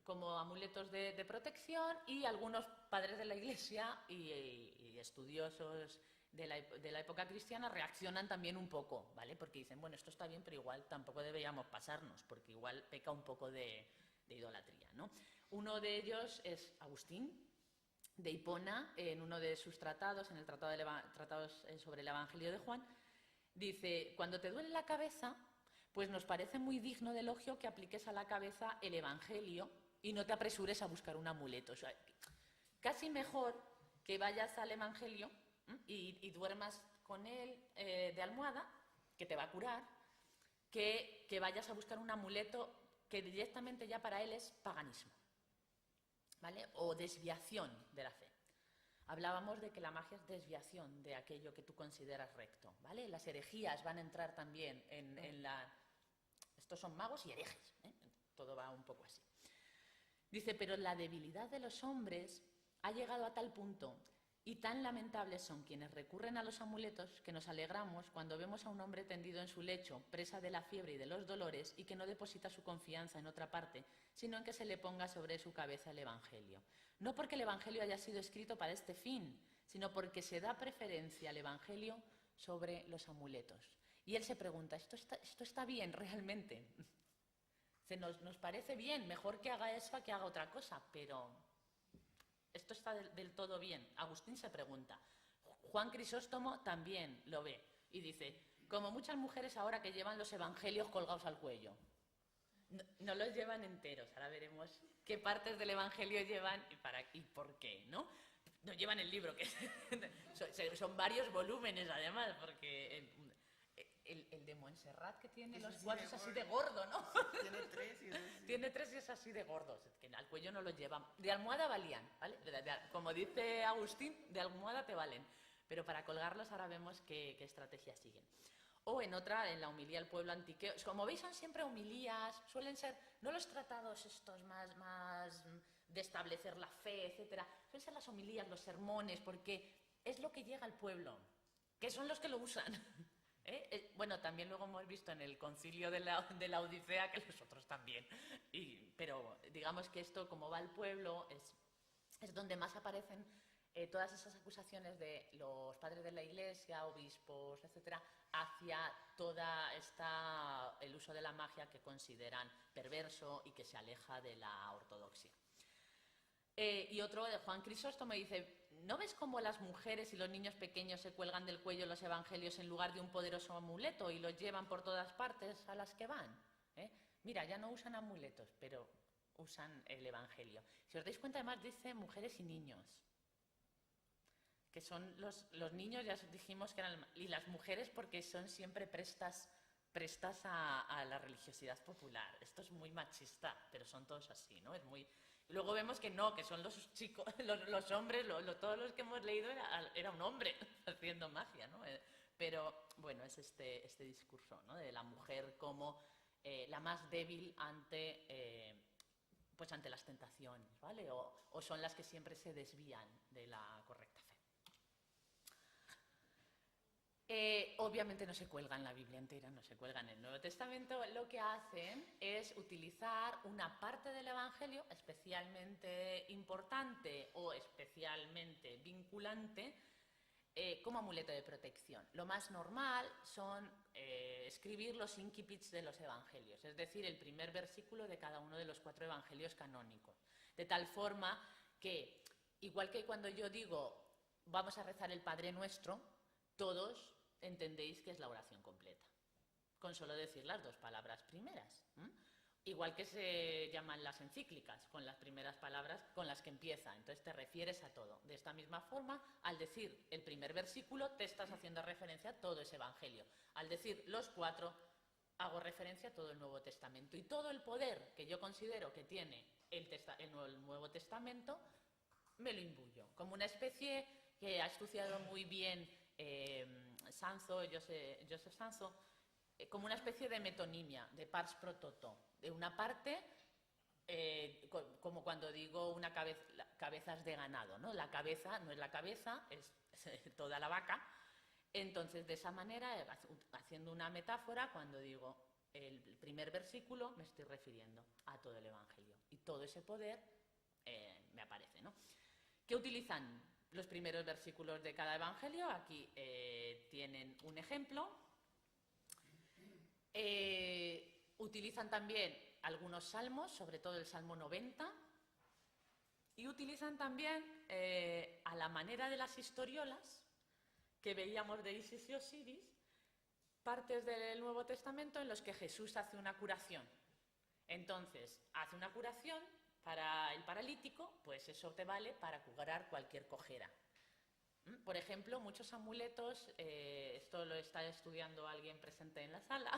como amuletos de protección, y algunos padres de la Iglesia y estudiosos de la época cristiana reaccionan también un poco, ¿vale? Porque dicen, bueno, esto está bien, pero igual tampoco deberíamos pasarnos, porque igual peca un poco de idolatría, ¿no? Uno de ellos es Agustín de Hipona, en uno de sus tratados, en el tratados sobre el Evangelio de Juan, dice: cuando te duele la cabeza, pues nos parece muy digno de elogio que apliques a la cabeza el Evangelio y no te apresures a buscar un amuleto. O sea, casi mejor que vayas al Evangelio y duermas con él de almohada, que te va a curar, que vayas a buscar un amuleto que directamente ya para él es paganismo, ¿vale? O desviación de la fe. Hablábamos de que la magia es desviación de aquello que tú consideras recto, ¿vale? Las herejías van a entrar también en la... Estos son magos y herejes, ¿eh? Todo va un poco así. Dice, pero la debilidad de los hombres ha llegado a tal punto y tan lamentables son quienes recurren a los amuletos que nos alegramos cuando vemos a un hombre tendido en su lecho, presa de la fiebre y de los dolores, y que no deposita su confianza en otra parte, sino en que se le ponga sobre su cabeza el Evangelio. No porque el Evangelio haya sido escrito para este fin, sino porque se da preferencia al Evangelio sobre los amuletos. Y él se pregunta, ¿esto está bien realmente? Nos parece bien, mejor que haga eso a que haga otra cosa, pero esto está del todo bien. Agustín se pregunta. Juan Crisóstomo también lo ve y dice, como muchas mujeres ahora que llevan los evangelios colgados al cuello. No los llevan enteros, ahora veremos qué partes del evangelio llevan y por qué, ¿no? No llevan el libro, que son varios volúmenes además, porque el de Montserrat, que tiene los cuatro, es así de gordo, ¿no? Tiene 3 y 2. Tiene 3 y es así de gordos, que al cuello no los llevan. De almohada valían, ¿vale? Como dice Agustín, de almohada te valen. Pero para colgarlos ahora vemos qué estrategias siguen. O en la homilía al pueblo antiqueo. Como veis, son siempre homilías, suelen ser, no los tratados estos más de establecer la fe, etcétera. Suelen ser las homilías, los sermones, porque es lo que llega al pueblo, que son los que lo usan. Bueno, también luego hemos visto en el concilio de la Odisea que los otros también. Pero digamos que esto, como va al pueblo, es donde más aparecen todas esas acusaciones de los padres de la Iglesia, obispos, etcétera, hacia el uso de la magia que consideran perverso y que se aleja de la ortodoxia. Y otro de Juan Crisóstomo dice, ¿no ves cómo las mujeres y los niños pequeños se cuelgan del cuello los evangelios en lugar de un poderoso amuleto y los llevan por todas partes a las que van? Mira, ya no usan amuletos, pero usan el evangelio. Si os dais cuenta, además dice mujeres y niños, que son los niños, ya os dijimos que eran, y las mujeres porque son siempre prestas a la religiosidad popular. Esto es muy machista, pero son todos así, ¿no? Luego vemos que no, que son los chicos, los hombres, todos los que hemos leído era un hombre haciendo magia, ¿no? Pero bueno, es este discurso, ¿no? De la mujer como la más débil ante las tentaciones, ¿vale? O son las que siempre se desvían de la correcta fe. Obviamente no se cuelgan la Biblia entera, no se cuelgan el Nuevo Testamento. Lo que hacen es utilizar una parte del Evangelio especialmente importante o especialmente vinculante como amuleto de protección. Lo más normal son escribir los incipits de los Evangelios, es decir, el primer versículo de cada uno de los 4 Evangelios canónicos. De tal forma que, igual que cuando yo digo vamos a rezar el Padre Nuestro, todos entendéis que es la oración completa, con solo decir las 2 palabras primeras. Igual que se llaman las encíclicas, con las primeras palabras con las que empieza. Entonces te refieres a todo. De esta misma forma, al decir el primer versículo, te estás haciendo referencia a todo ese evangelio. Al decir los 4, hago referencia a todo el Nuevo Testamento. Y todo el poder que yo considero que tiene el Nuevo Testamento, me lo imbuyo. Como una especie que ha estudiado muy bien Joseph Sanzo, como una especie de metonimia, de pars pro toto. De una parte, como cuando digo cabezas de ganado, ¿no? La cabeza no es la cabeza, es toda la vaca. Entonces, de esa manera, haciendo una metáfora, cuando digo el primer versículo, me estoy refiriendo a todo el Evangelio. Y todo ese poder me aparece, ¿no? ¿Qué utilizan los primeros versículos de cada Evangelio? Aquí tienen un ejemplo. Utilizan también algunos salmos, sobre todo el Salmo 90. Y utilizan también, a la manera de las historiolas que veíamos de Isis y Osiris, partes del Nuevo Testamento en los que Jesús hace una curación. Entonces, hace una curación para el paralítico, pues eso te vale para curar cualquier cojera. Por ejemplo, muchos amuletos, esto lo está estudiando alguien presente en la sala,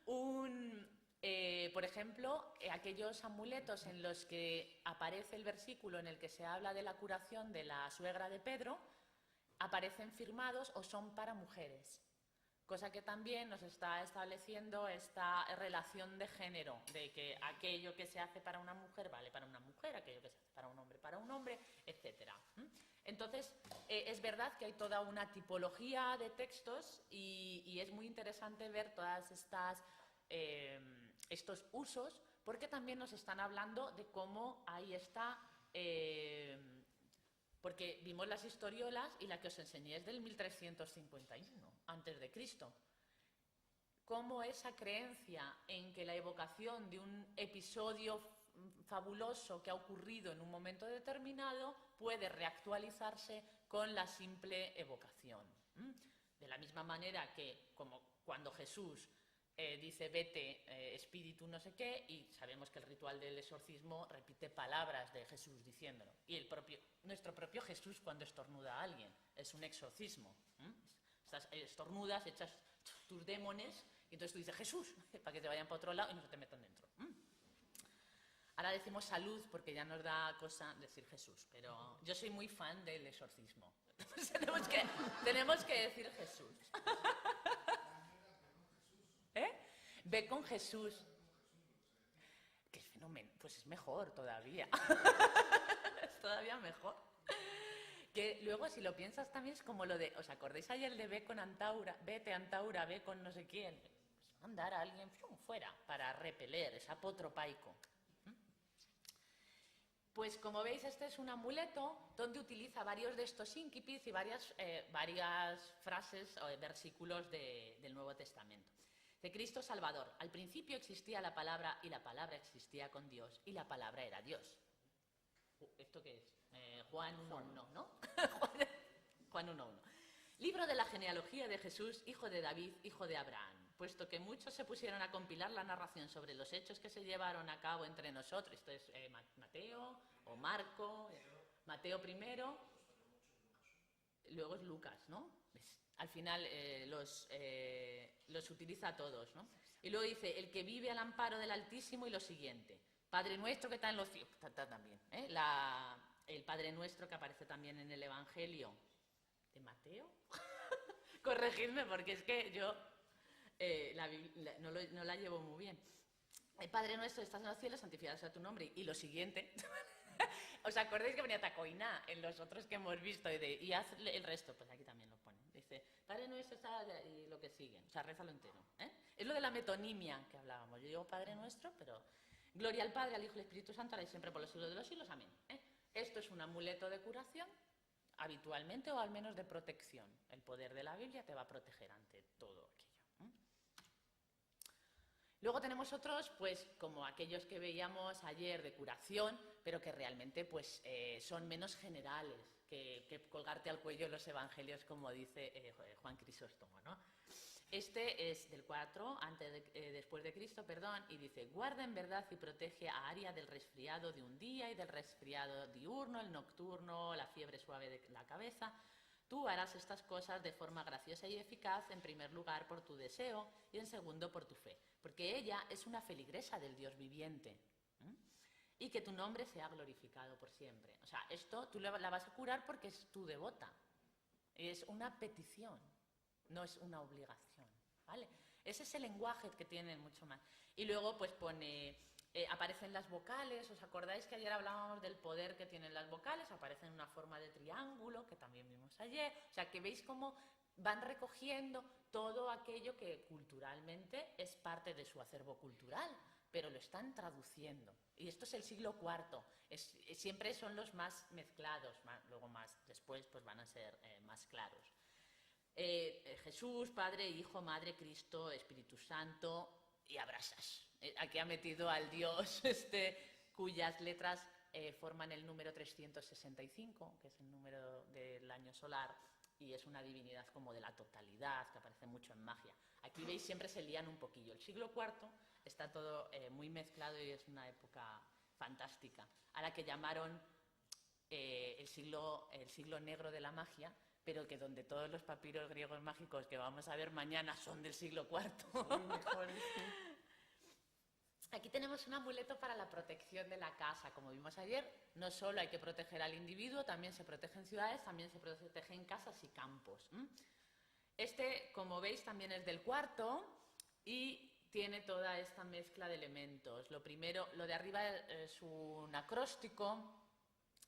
por ejemplo, aquellos amuletos en los que aparece el versículo en el que se habla de la curación de la suegra de Pedro, aparecen firmados o son para mujeres. Cosa que también nos está estableciendo esta relación de género, de que aquello que se hace para una mujer vale para una mujer, aquello que se hace para un hombre, etc. Entonces, es verdad que hay toda una tipología de textos y es muy interesante ver todas estos usos, porque también nos están hablando de cómo ahí está... porque vimos las historiolas y la que os enseñé es del 1351, antes de Cristo. Cómo esa creencia en que la evocación de un episodio fabuloso que ha ocurrido en un momento determinado puede reactualizarse con la simple evocación. De la misma manera que, como cuando Jesús dice vete, espíritu no sé qué, y sabemos que el ritual del exorcismo repite palabras de Jesús diciéndolo. Y nuestro propio Jesús, cuando estornuda a alguien, es un exorcismo. Estornudas, echas tus demonios y entonces tú dices Jesús, para que te vayan para otro lado y no se te metan dentro. Ahora decimos salud porque ya nos da cosa decir Jesús, pero yo soy muy fan del exorcismo. tenemos que decir Jesús. Ve con Jesús. Qué fenómeno. Pues es mejor todavía. Es todavía mejor. Que luego, si lo piensas, también es como lo de... ¿Os acordáis ayer de ve con Antaura? Vete Antaura, ve con no sé quién. Pues mandar a alguien fuera para repeler, es apotropaico. Pues como veis, este es un amuleto donde utiliza varios de estos incipits y varias frases o versículos del Nuevo Testamento. De Cristo Salvador. Al principio existía la palabra y la palabra existía con Dios y la palabra era Dios. ¿Esto qué es? Juan 1.1, ¿no? Juan 1.1. Libro de la genealogía de Jesús, hijo de David, hijo de Abraham. Puesto que muchos se pusieron a compilar la narración sobre los hechos que se llevaron a cabo entre nosotros. Esto es Mateo o Marco, Mateo primero, luego es Lucas, ¿no? Al final los utiliza a todos, ¿no? Y luego dice, el que vive al amparo del Altísimo y lo siguiente. Padre nuestro que está en los cielos, también, ¿eh? El Padre nuestro que aparece también en el Evangelio de Mateo. Corregidme porque es que yo no la llevo muy bien. El Padre nuestro que estás en los cielos, santificado sea tu nombre. Y lo siguiente... ¿Os acordáis que venía Tacoiná en los otros que hemos visto? Y haz el resto, pues aquí también lo ponen. Dice, Padre nuestro, y lo que sigue. O sea, rézalo entero. Es lo de la metonimia que hablábamos. Yo digo Padre nuestro, pero gloria al Padre, al Hijo y al Espíritu Santo, ahora y siempre por los siglos de los siglos. Amén. Esto es un amuleto de curación, habitualmente, o al menos de protección. El poder de la Biblia te va a proteger ante todo aquello. Luego tenemos otros, pues, como aquellos que veíamos ayer de curación, pero que realmente, pues, son menos generales que colgarte al cuello los evangelios, como dice Juan Crisóstomo, ¿no? Este es del 4, después de Cristo, perdón, y dice, guarda en verdad y protege a Aria del resfriado de un día y del resfriado diurno, el nocturno, la fiebre suave de la cabeza. Tú harás estas cosas de forma graciosa y eficaz, en primer lugar por tu deseo y en segundo por tu fe, porque ella es una feligresa del Dios viviente. Y que tu nombre sea glorificado por siempre. O sea, esto tú la vas a curar porque es tu devota. Es una petición, no es una obligación. ¿vale? Ese es el lenguaje que tienen mucho más. Y luego pues pone, aparecen las vocales, ¿os acordáis que ayer hablábamos del poder que tienen las vocales? Aparecen en una forma de triángulo, que también vimos ayer. O sea, que veis cómo van recogiendo todo aquello que culturalmente es parte de su acervo cultural, pero lo están traduciendo. Y esto es el siglo IV. Siempre son los más mezclados, luego más después pues van a ser más claros. Jesús, Padre, Hijo, Madre, Cristo, Espíritu Santo y abrasas. Aquí ha metido al Dios cuyas letras forman el número 365, que es el número del año solar, y es una divinidad como de la totalidad, que aparece mucho en magia. Aquí veis, siempre se lían un poquillo. El siglo IV está todo muy mezclado y es una época fantástica, a la que llamaron el siglo negro de la magia, pero que donde todos los papiros griegos mágicos que vamos a ver mañana son del siglo IV. Mejores, sí. Aquí tenemos un amuleto para la protección de la casa. Como vimos ayer, no solo hay que proteger al individuo, también se protege en ciudades, también se protege en casas y campos. Este, como veis, también es del cuarto y tiene toda esta mezcla de elementos. Lo primero, lo de arriba es un acróstico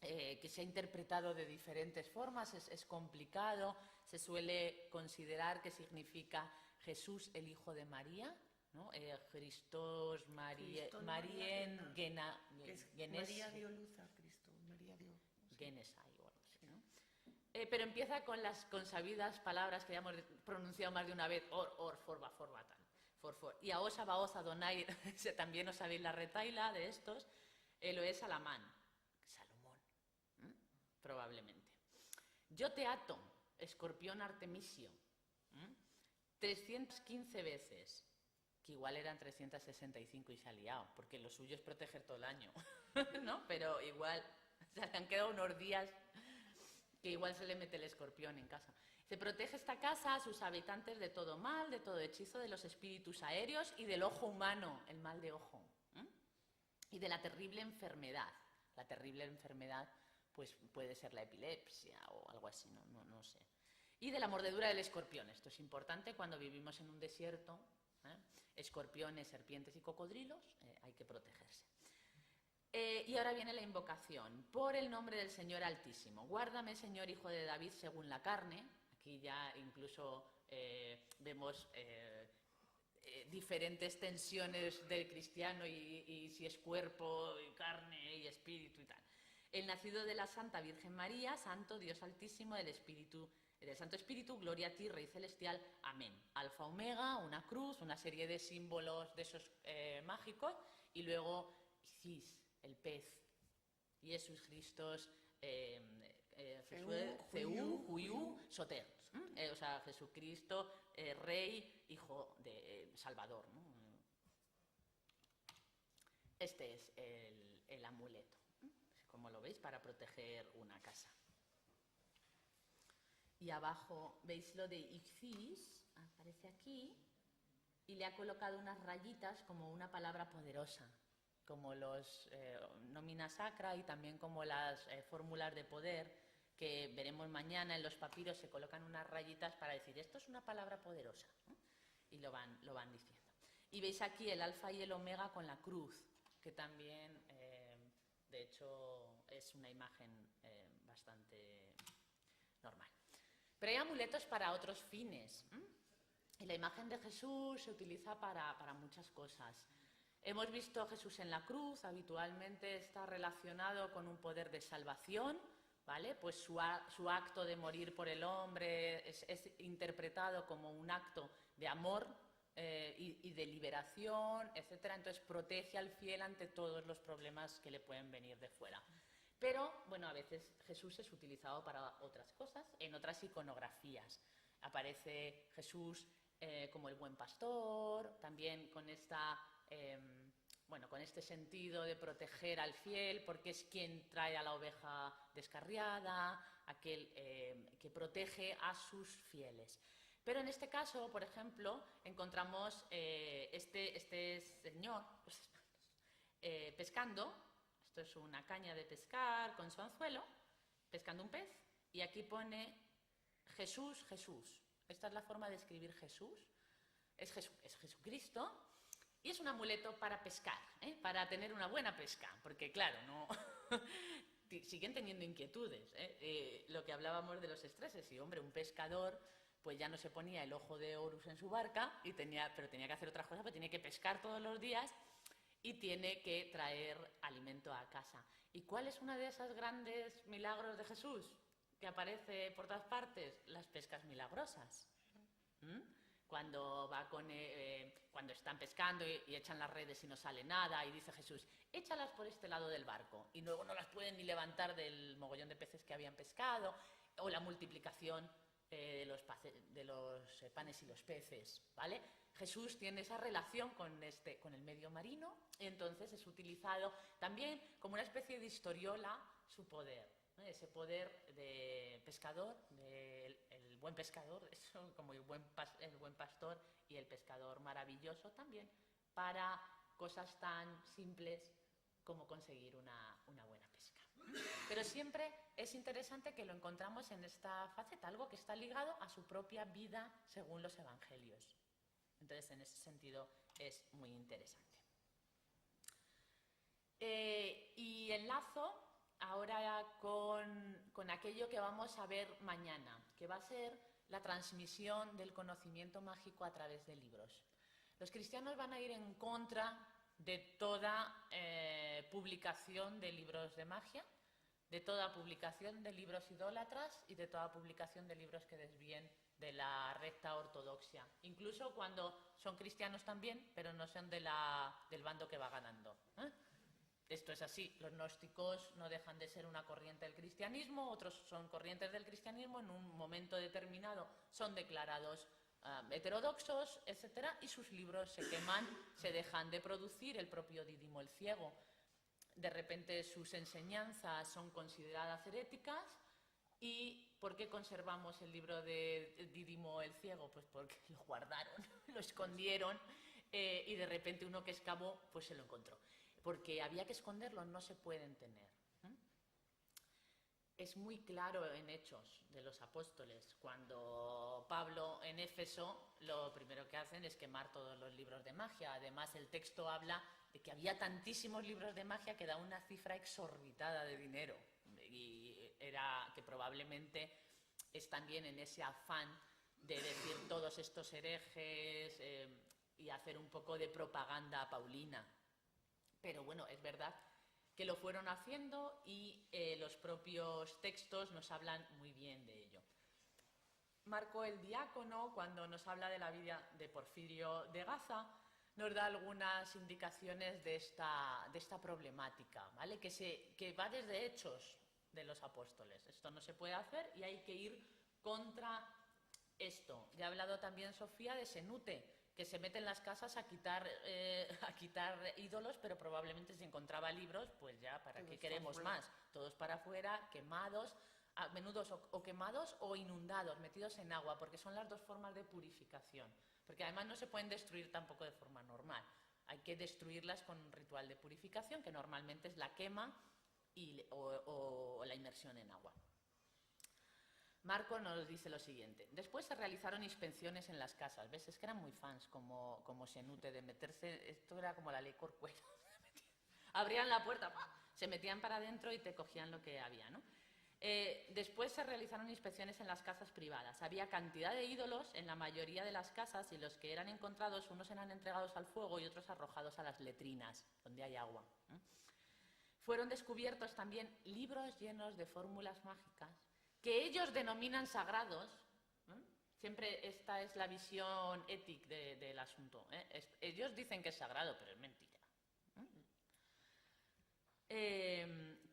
que se ha interpretado de diferentes formas, es complicado. Se suele considerar que significa Jesús, el Hijo de María, ¿no? Christos Marien Gena, María dio luz a Cristo, María dio... Genesai o algo así, ¿no? Pero empieza con las consabidas palabras que ya hemos pronunciado más de una vez, forba, tal, for. Y a osa, baoz, Adonai, también os sabéis la retaila de estos, lo es Alamán, Salomón, probablemente. Yo te ato, escorpión artemisio, 315 veces, que igual eran 365 y se ha liado, porque lo suyo es proteger todo el año, ¿no? Pero igual, se le han quedado unos días que igual se le mete el escorpión en casa. Se protege esta casa a sus habitantes de todo mal, de todo hechizo, de los espíritus aéreos y del ojo humano, el mal de ojo, y de la terrible enfermedad. La terrible enfermedad pues puede ser la epilepsia o algo así, no sé. Y de la mordedura del escorpión. Esto es importante cuando vivimos en un desierto. Escorpiones, serpientes y cocodrilos, hay que protegerse. Y ahora viene la invocación. Por el nombre del Señor Altísimo. Guárdame, Señor, Hijo de David, según la carne. Aquí ya incluso vemos diferentes tensiones del cristiano y si es cuerpo, y carne y espíritu y tal. El nacido de la Santa Virgen María, Santo Dios Altísimo, del Santo Espíritu, gloria a ti, Rey Celestial, amén. Alfa, Omega, una cruz, una serie de símbolos de esos mágicos, y luego Isis, el pez, Jesús Christos, Ceú, Juyú, Soter, o sea, Jesucristo, Rey, Hijo de Salvador, ¿no? Este es el amuleto, como lo veis, para proteger una casa. Y abajo veis lo de Isis, aparece aquí, y le ha colocado unas rayitas como una palabra poderosa, como los nómina sacra y también como las fórmulas de poder que veremos mañana en los papiros. Se colocan unas rayitas para decir esto es una palabra poderosa, ¿no? Y lo van diciendo. Y veis aquí el alfa y el omega con la cruz, que también de hecho es una imagen bastante normal. Pero hay amuletos para otros fines. Y la imagen de Jesús se utiliza para muchas cosas. Hemos visto a Jesús en la cruz, habitualmente está relacionado con un poder de salvación, ¿vale? Pues su acto de morir por el hombre es interpretado como un acto de amor y de liberación, etc. Entonces protege al fiel ante todos los problemas que le pueden venir de fuera. Pero, bueno, a veces Jesús es utilizado para otras cosas, en otras iconografías. Aparece Jesús como el buen pastor, también con con este sentido de proteger al fiel, porque es quien trae a la oveja descarriada, aquel que protege a sus fieles. Pero en este caso, por ejemplo, encontramos este señor pescando. Esto es una caña de pescar con su anzuelo, pescando un pez, y aquí pone Jesús, Jesús. Esta es la forma de escribir Jesús. es Jesucristo, y es un amuleto para pescar, para tener una buena pesca, porque claro, no siguen teniendo inquietudes, lo que hablábamos de los estreses, y hombre, un pescador pues ya no se ponía el ojo de Horus en su barca, pero tenía que hacer otras cosas, pues tiene que pescar todos los días y tiene que traer alimento a casa. ¿Y cuál es uno de esos grandes milagros de Jesús que aparece por todas partes? Las pescas milagrosas. Cuando están pescando y echan las redes y no sale nada, y dice Jesús, échalas por este lado del barco, y luego no las pueden ni levantar del mogollón de peces que habían pescado, o la multiplicación de los panes y los peces, ¿vale? Jesús tiene esa relación con el medio marino, y entonces es utilizado también como una especie de historiola su poder, ¿no? Ese poder de pescador, el buen pescador, eso, como el buen pastor y el pescador maravilloso también, para cosas tan simples como conseguir una buena pesca. Pero siempre es interesante que lo encontramos en esta faceta, algo que está ligado a su propia vida según los evangelios. Entonces, en ese sentido, es muy interesante. Y enlazo ahora con aquello que vamos a ver mañana, que va a ser la transmisión del conocimiento mágico a través de libros. Los cristianos van a ir en contra de toda publicación de libros de magia, de toda publicación de libros idólatras y de toda publicación de libros que desvíen de la recta ortodoxia, incluso cuando son cristianos también, pero no son del bando que va ganando. Esto es así, los gnósticos no dejan de ser una corriente del cristianismo, otros son corrientes del cristianismo, en un momento determinado son declarados heterodoxos, etcétera, y sus libros se queman, se dejan de producir, el propio Dídimo el Ciego. De repente sus enseñanzas son consideradas heréticas. ¿Y por qué conservamos el libro de Dídimo el Ciego? Pues porque lo guardaron, lo escondieron, y de repente uno que excavó pues se lo encontró. Porque había que esconderlo, no se pueden tener. Es muy claro en Hechos de los Apóstoles, cuando Pablo en Éfeso lo primero que hacen es quemar todos los libros de magia. Además, el texto habla de que había tantísimos libros de magia que da una cifra exorbitada de dinero, y era que probablemente es también en ese afán de decir todos estos herejes y hacer un poco de propaganda paulina. Pero bueno, es verdad que lo fueron haciendo, y los propios textos nos hablan muy bien de ello. Marco el Diácono, cuando nos habla de la vida de Porfirio de Gaza, nos da algunas indicaciones de esta problemática, ¿vale? Que va desde Hechos de los Apóstoles. Esto no se puede hacer y hay que ir contra esto. Ya ha hablado también Sofía de Senute, que se mete en las casas a quitar ídolos, pero probablemente si encontraba libros, pues ya, ¿para qué queremos más? Todos para afuera, quemados, a menudo o quemados o inundados, metidos en agua, porque son las dos formas de purificación. Porque además no se pueden destruir tampoco de forma normal. Hay que destruirlas con un ritual de purificación, que normalmente es la quema o la inmersión en agua. Marco nos dice lo siguiente: después se realizaron inspecciones en las casas. ¿Ves? Es que eran muy fans como Senute, de meterse, esto era como la ley Corcuera. Abrían la puerta, se metían para adentro y te cogían lo que había, ¿no? Después se realizaron inspecciones en las casas privadas. Había cantidad de ídolos en la mayoría de las casas, y los que eran encontrados, unos eran entregados al fuego y otros arrojados a las letrinas, donde hay agua. Fueron descubiertos también libros llenos de fórmulas mágicas que ellos denominan sagrados. Siempre esta es la visión ética del asunto. Ellos dicen que es sagrado, pero es mentira.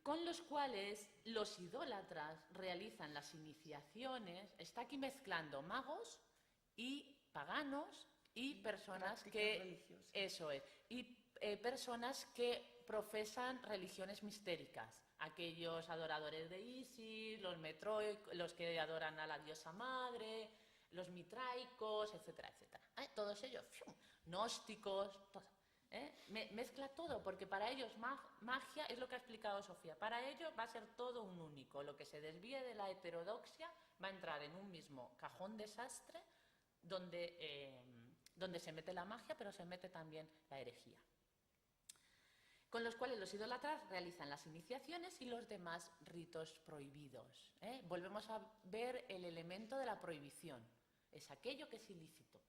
Con los cuales los idólatras realizan las iniciaciones. Está aquí mezclando magos y paganos y personas que... Eso es. Y personas que profesan religiones mistéricas. Aquellos adoradores de Isis, los los que adoran a la diosa madre, los mitraicos, etcétera, etcétera. Todos ellos, gnósticos, todo. Mezcla todo, porque para ellos magia es lo que ha explicado Sofía. Para ellos va a ser todo un único. Lo que se desvíe de la heterodoxia va a entrar en un mismo cajón desastre donde donde se mete la magia, pero se mete también la herejía, con los cuales los idólatras realizan las iniciaciones y los demás ritos prohibidos. Volvemos a ver el elemento de la prohibición, es aquello que es ilícito.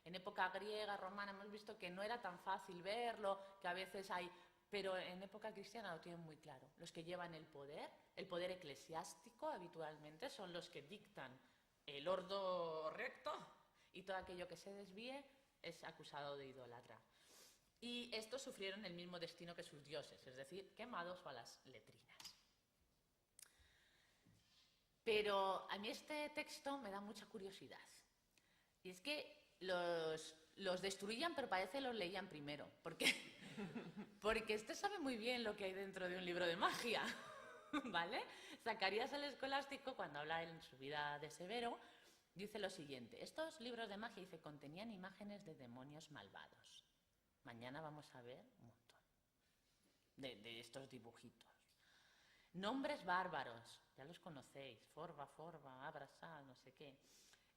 En época griega, romana, hemos visto que no era tan fácil verlo, que a veces hay... Pero en época cristiana lo tienen muy claro. Los que llevan el poder eclesiástico habitualmente, son los que dictan el ordo recto, y todo aquello que se desvíe es acusado de idólatra. Y estos sufrieron el mismo destino que sus dioses, es decir, quemados o a las letrinas. Pero a mí este texto me da mucha curiosidad. Y es que los destruían, pero parece que los leían primero. Porque este sabe muy bien lo que hay dentro de un libro de magia, ¿vale? Zacarías el Escolástico, cuando habla en su vida de Severo, dice lo siguiente: estos libros de magia, dice, contenían imágenes de demonios malvados. Mañana vamos a ver un montón de estos dibujitos. Nombres bárbaros, ya los conocéis, Forba, Abrasa, no sé qué.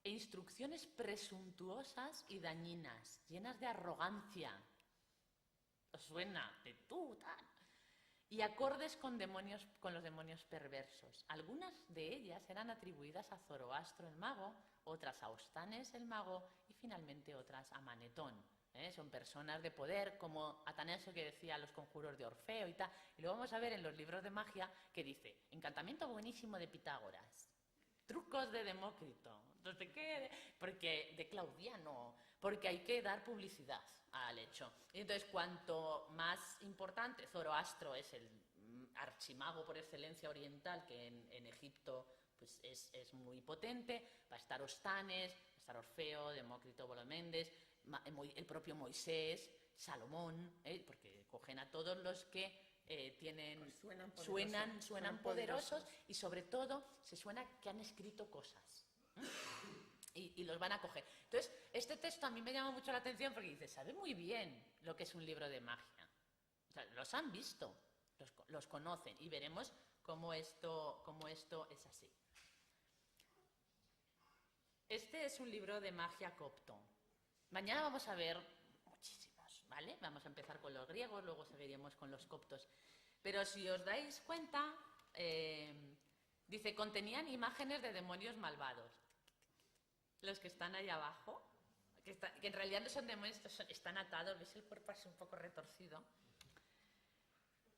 E instrucciones presuntuosas y dañinas, llenas de arrogancia. ¿Os suena? De tú, tal. Y acordes con los demonios perversos. Algunas de ellas eran atribuidas a Zoroastro el mago, otras a Ostanes el mago y finalmente otras a Manetón. Son personas de poder, como Atanasio, que decía los conjuros de Orfeo y tal. Y lo vamos a ver en los libros de magia, que dice: encantamiento buenísimo de Pitágoras, trucos de Demócrito, no sé qué, porque de Claudiano, porque hay que dar publicidad al hecho. Y entonces, cuanto más importante, Zoroastro es el archimago por excelencia oriental, que en Egipto pues es muy potente, va a estar Ostanes, va a estar Orfeo, Demócrito, Bolomendes, el propio Moisés, Salomón, porque cogen a todos los que tienen, suenan poderosos, y sobre todo se suena que han escrito cosas. Y los van a coger. Entonces, este texto a mí me llama mucho la atención porque dice, sabe muy bien lo que es un libro de magia. O sea, los han visto, los conocen, y veremos cómo esto es así. Este es un libro de magia copto. Mañana vamos a ver muchísimos, ¿vale? Vamos a empezar con los griegos, luego seguiremos con los coptos. Pero si os dais cuenta, dice, contenían imágenes de demonios malvados. Los que están ahí abajo, que en realidad no son demonios, están atados, ¿veis el cuerpo así un poco retorcido?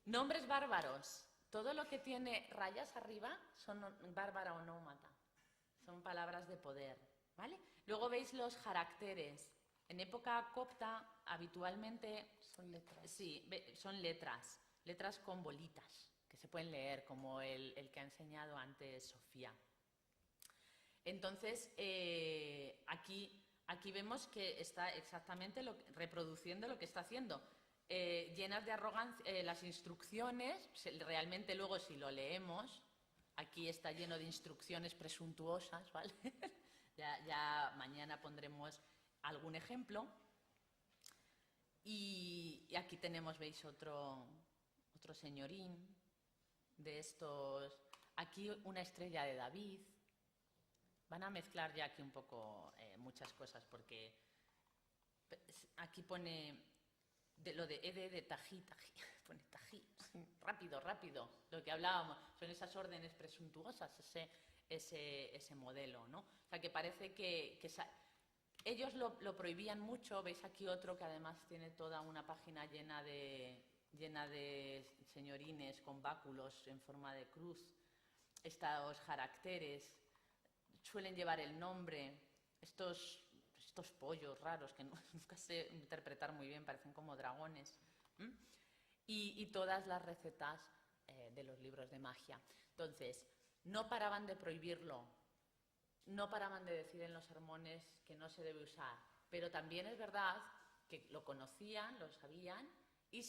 Nombres bárbaros. Todo lo que tiene rayas arriba son bárbara o nómata. Son palabras de poder, ¿vale? Luego veis los caracteres. En época copta, habitualmente... Son letras. Sí, son letras. Letras con bolitas, que se pueden leer, como el que ha enseñado antes Sofía. Entonces, aquí vemos que está exactamente reproduciendo lo que está haciendo. Llenas de arrogancia, las instrucciones, realmente luego si lo leemos, aquí está lleno de instrucciones presuntuosas, ¿vale? ya mañana pondremos algún ejemplo. Y aquí tenemos, veis, otro señorín de estos. Aquí una estrella de David. Van a mezclar ya aquí un poco muchas cosas, porque aquí pone lo de Ede de Tají, pone Tají, rápido, lo que hablábamos, son esas órdenes presuntuosas, ese modelo, ¿no? O sea, que parece que ellos lo prohibían mucho. Veis aquí otro que además tiene toda una página llena de señorines con báculos en forma de cruz. Estos caracteres suelen llevar el nombre, estos pollos raros que nunca sé interpretar muy bien, parecen como dragones, y todas las recetas de los libros de magia. Entonces, no paraban de prohibirlo, no paraban de decir en los sermones que no se debe usar, pero también es verdad que lo conocían, lo sabían, y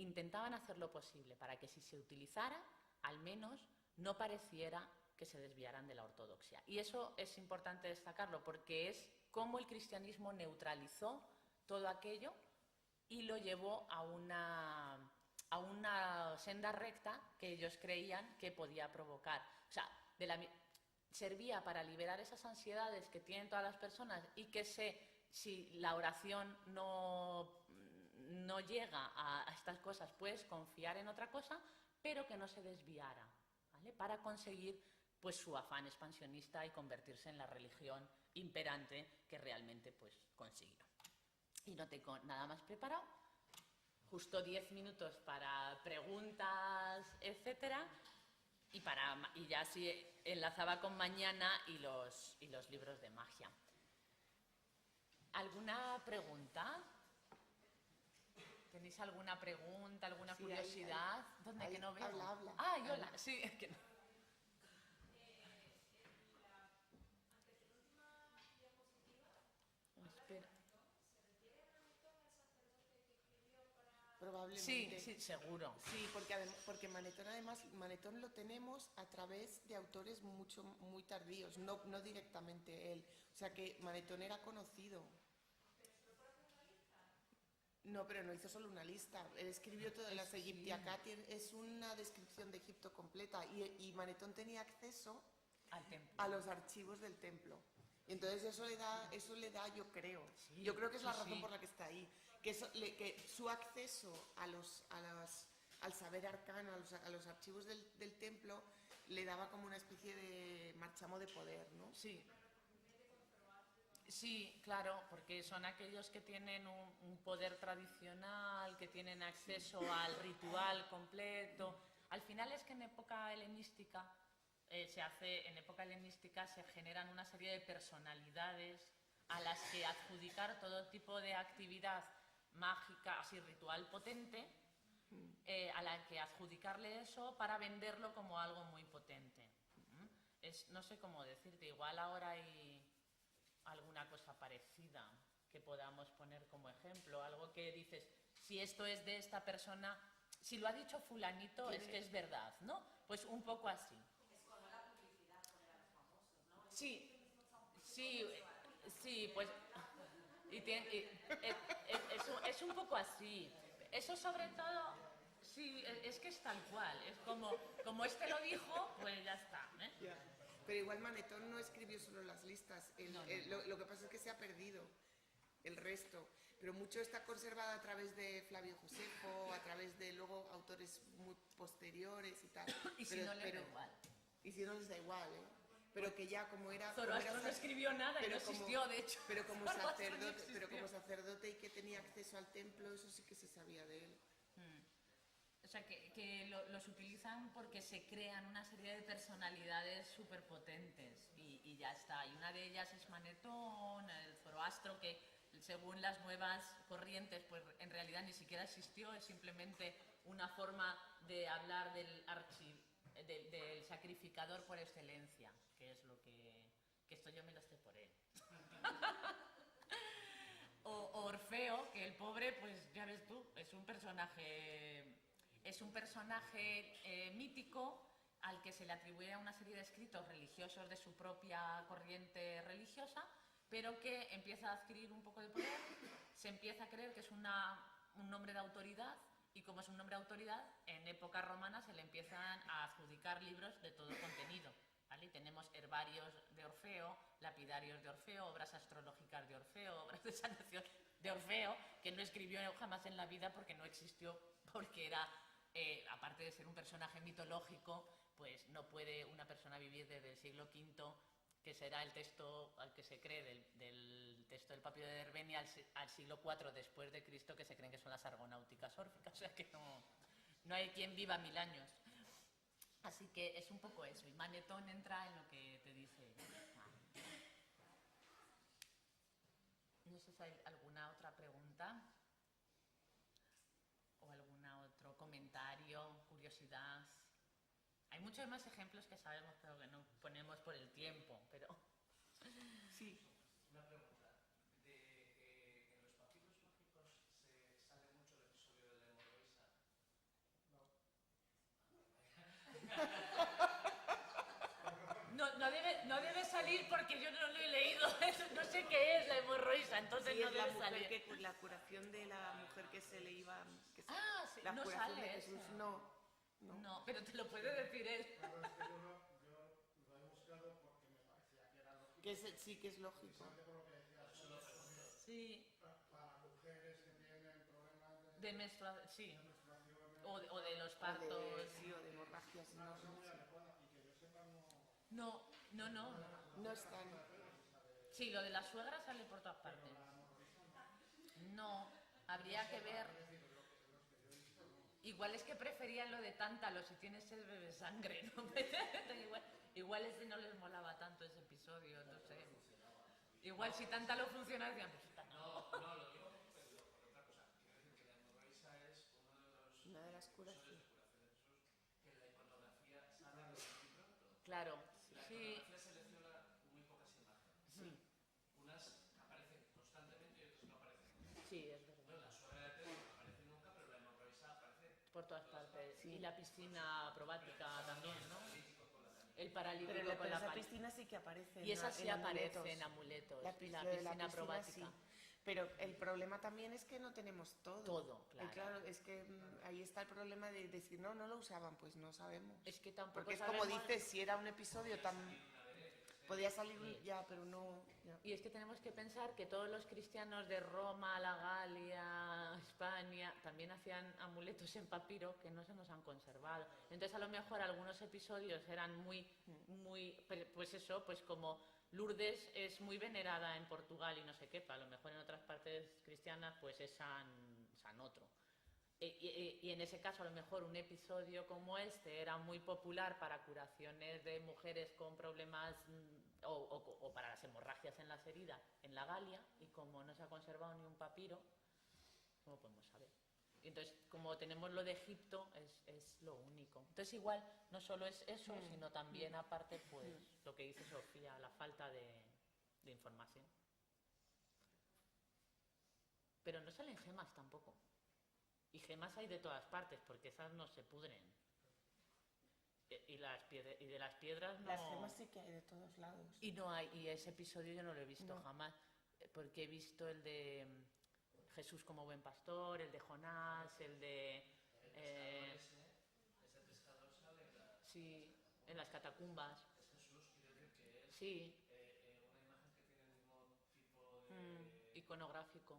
intentaban hacer lo posible para que si se utilizara, al menos no pareciera que se desviaran de la ortodoxia. Y eso es importante destacarlo, porque es cómo el cristianismo neutralizó todo aquello y lo llevó a una senda recta que ellos creían que podía provocar. O sea, servía para liberar esas ansiedades que tienen todas las personas y que se si la oración no llega a estas cosas, puedes confiar en otra cosa, pero que no se desviara, ¿vale? Para conseguir pues su afán expansionista y convertirse en la religión imperante que realmente pues consiguió. Y no tengo nada más preparado, justo 10 minutos para preguntas, etcétera, y ya sí enlazaba con mañana y los libros de magia. ¿Alguna pregunta? ¿Tenéis alguna pregunta, alguna Sí, curiosidad? ¿Dónde que no veo? Habla. Ah, hola, sí, es que no. Espera. Probablemente. Sí, seguro. Sí, porque Manetón además, Manetón lo tenemos a través de autores muy tardíos, no directamente él. O sea que Manetón era conocido. No, pero no hizo solo una lista. Él escribió todas las Egyptiacat, es una descripción de Egipto completa. Y Manetón tenía acceso Al templo. a los archivos del templo. Y entonces eso le da, yo creo. Sí, Yo creo que es la sí, razón sí. por la que está ahí. Que su acceso al saber arcano, a los archivos del templo, le daba como una especie de marchamo de poder, ¿no? Sí. Sí, claro, porque son aquellos que tienen un poder tradicional, que tienen acceso al ritual completo. Al final es que en época helenística se generan una serie de personalidades a las que adjudicar todo tipo de actividad mágica, así ritual potente, a la que adjudicarle eso para venderlo como algo muy potente. No sé cómo decirte, igual ahora hay alguna cosa parecida que podamos poner como ejemplo, algo que dices, si esto es de esta persona, si lo ha dicho fulanito es que es verdad, ¿no? Pues un poco así. Es como la publicidad poner a los famosos, ¿no? Sí, pues es un poco así. Eso sobre todo, sí, es que es tal cual, es como este lo dijo, pues ya está, ¿eh? Ya. Pero igual Manetón no escribió solo las listas. Lo que pasa es que se ha perdido el resto. Pero mucho está conservado a través de Flavio Josefo, a través de luego autores muy posteriores y tal. Y si no les da igual. Y si no les da igual, ¿eh? Pero que ya como era... Zoroastro no escribió nada y no existió, de hecho. Pero como Zoroastro no sacerdote y que tenía acceso al templo, eso sí que se sabía de él. O sea, que los utilizan porque se crean una serie de personalidades súper potentes y ya está. Y una de ellas es Manetón, el Zoroastro, que según las nuevas corrientes, pues en realidad ni siquiera existió, es simplemente una forma de hablar del sacrificador por excelencia, que es lo que esto yo me lo sé por él. o Orfeo, que el pobre, pues ya ves tú, es un personaje mítico al que se le atribuye una serie de escritos religiosos de su propia corriente religiosa, pero que empieza a adquirir un poco de poder, se empieza a creer que es un nombre de autoridad, y como es un nombre de autoridad, en época romana se le empiezan a adjudicar libros de todo contenido, ¿vale? Y tenemos herbarios de Orfeo, lapidarios de Orfeo, obras astrológicas de Orfeo, obras de sanación de Orfeo, que no escribió jamás en la vida porque no existió, porque era, aparte de ser un personaje mitológico, pues no puede una persona vivir desde el siglo V, que será el texto al que se cree del texto del Papiro de Dervenia, al siglo IV después de Cristo, que se creen que son las argonáuticas órficas, o sea que no hay quien viva 1000 años. Así que es un poco eso, y Manetón entra en lo que te dice. No sé si hay alguna otra pregunta o algún otro comentario, curiosidad. Hay muchos más ejemplos que sabemos, pero que no ponemos por el tiempo, pero... Sí. Una pregunta. En los papiros mágicos se sale mucho el episodio de la hemorroísa. No debe salir porque yo no lo he leído. No sé qué es la hemorroísa, entonces Sí, no es la debe mujer salir. la curación de la mujer que se le iba... Sí, la no curación de sale Jesús, eso. no. Pero te lo puede decir él. Claro, es que yo lo he buscado porque me parecía que era lógico. Sí que es lógico. Precisamente por lo que decías. Sí, para mujeres que tienen problemas de menstruación, sí. de menstruación. O de los O partos. de, sí, o de hemorragias. No No, está muy sí. adecuada y que yo sepa no... No, no, no. No están. Sí, lo de la suegra sale por todas partes. No, habría que ver. Igual es que preferían lo de tántalo si tienes el bebé sangre, ¿no? igual ese no les molaba tanto ese episodio, no sé. Igual si tántalo funciona, decían, pues tántalo. No, lo digo por otra cosa. Quiero decir que la hemorroisa es uno de los Una de las curas, episodios sí. de curación de Jesús que en la iconografía sale muy pronto. Claro, La sí. iconografía selecciona muy pocas imágenes. Sí, Unas aparecen constantemente y otras no aparecen. sí, es verdad. Bueno, la suegra de Pedro no aparece nunca, pero la hemorroisa aparece. Por todas partes. Sí. Y la piscina probática también, ¿no? El paralítico Pero con la esa pal- piscina sí que aparece. Y esa sí aparece amuletos. en amuletos. La, y la lo de piscina probática. sí. Pero el problema también es que no tenemos todo. Todo, claro. Claro, es que ahí está el problema de decir, no, no lo usaban, pues no sabemos. Es que tampoco Porque es sabemos... como dices, si era un episodio tan... Podía salir Sí. ya, pero no... ya. Y es que tenemos que pensar que todos los cristianos de Roma, la Galia, España, también hacían amuletos en papiro que no se nos han conservado. Entonces a lo mejor algunos episodios eran muy, pues eso, pues como Lourdes es muy venerada en Portugal y no sé qué, pero a lo mejor en otras partes cristianas pues es San otro. Y en ese caso a lo mejor un episodio como este era muy popular para curaciones de mujeres con problemas o para las hemorragias en las heridas en la Galia, y como no se ha conservado ni un papiro, ¿cómo podemos saber? Y entonces, como tenemos lo de Egipto, es lo único. Entonces igual no solo es eso, sino también aparte pues lo que dice Sofía, la falta de información. Pero no salen gemas tampoco. Y gemas hay de todas partes, porque esas no se pudren. Y de las piedras no... Las gemas sí que hay de todos lados. Y no hay, y ese episodio yo no lo he visto No. jamás, porque he visto el de Jesús como buen pastor, el de Jonás, el de... Ese pescador sale en la... sí, en las catacumbas. Es Jesús, quiero decir que es Sí, una imagen que tiene el mismo tipo iconográfico.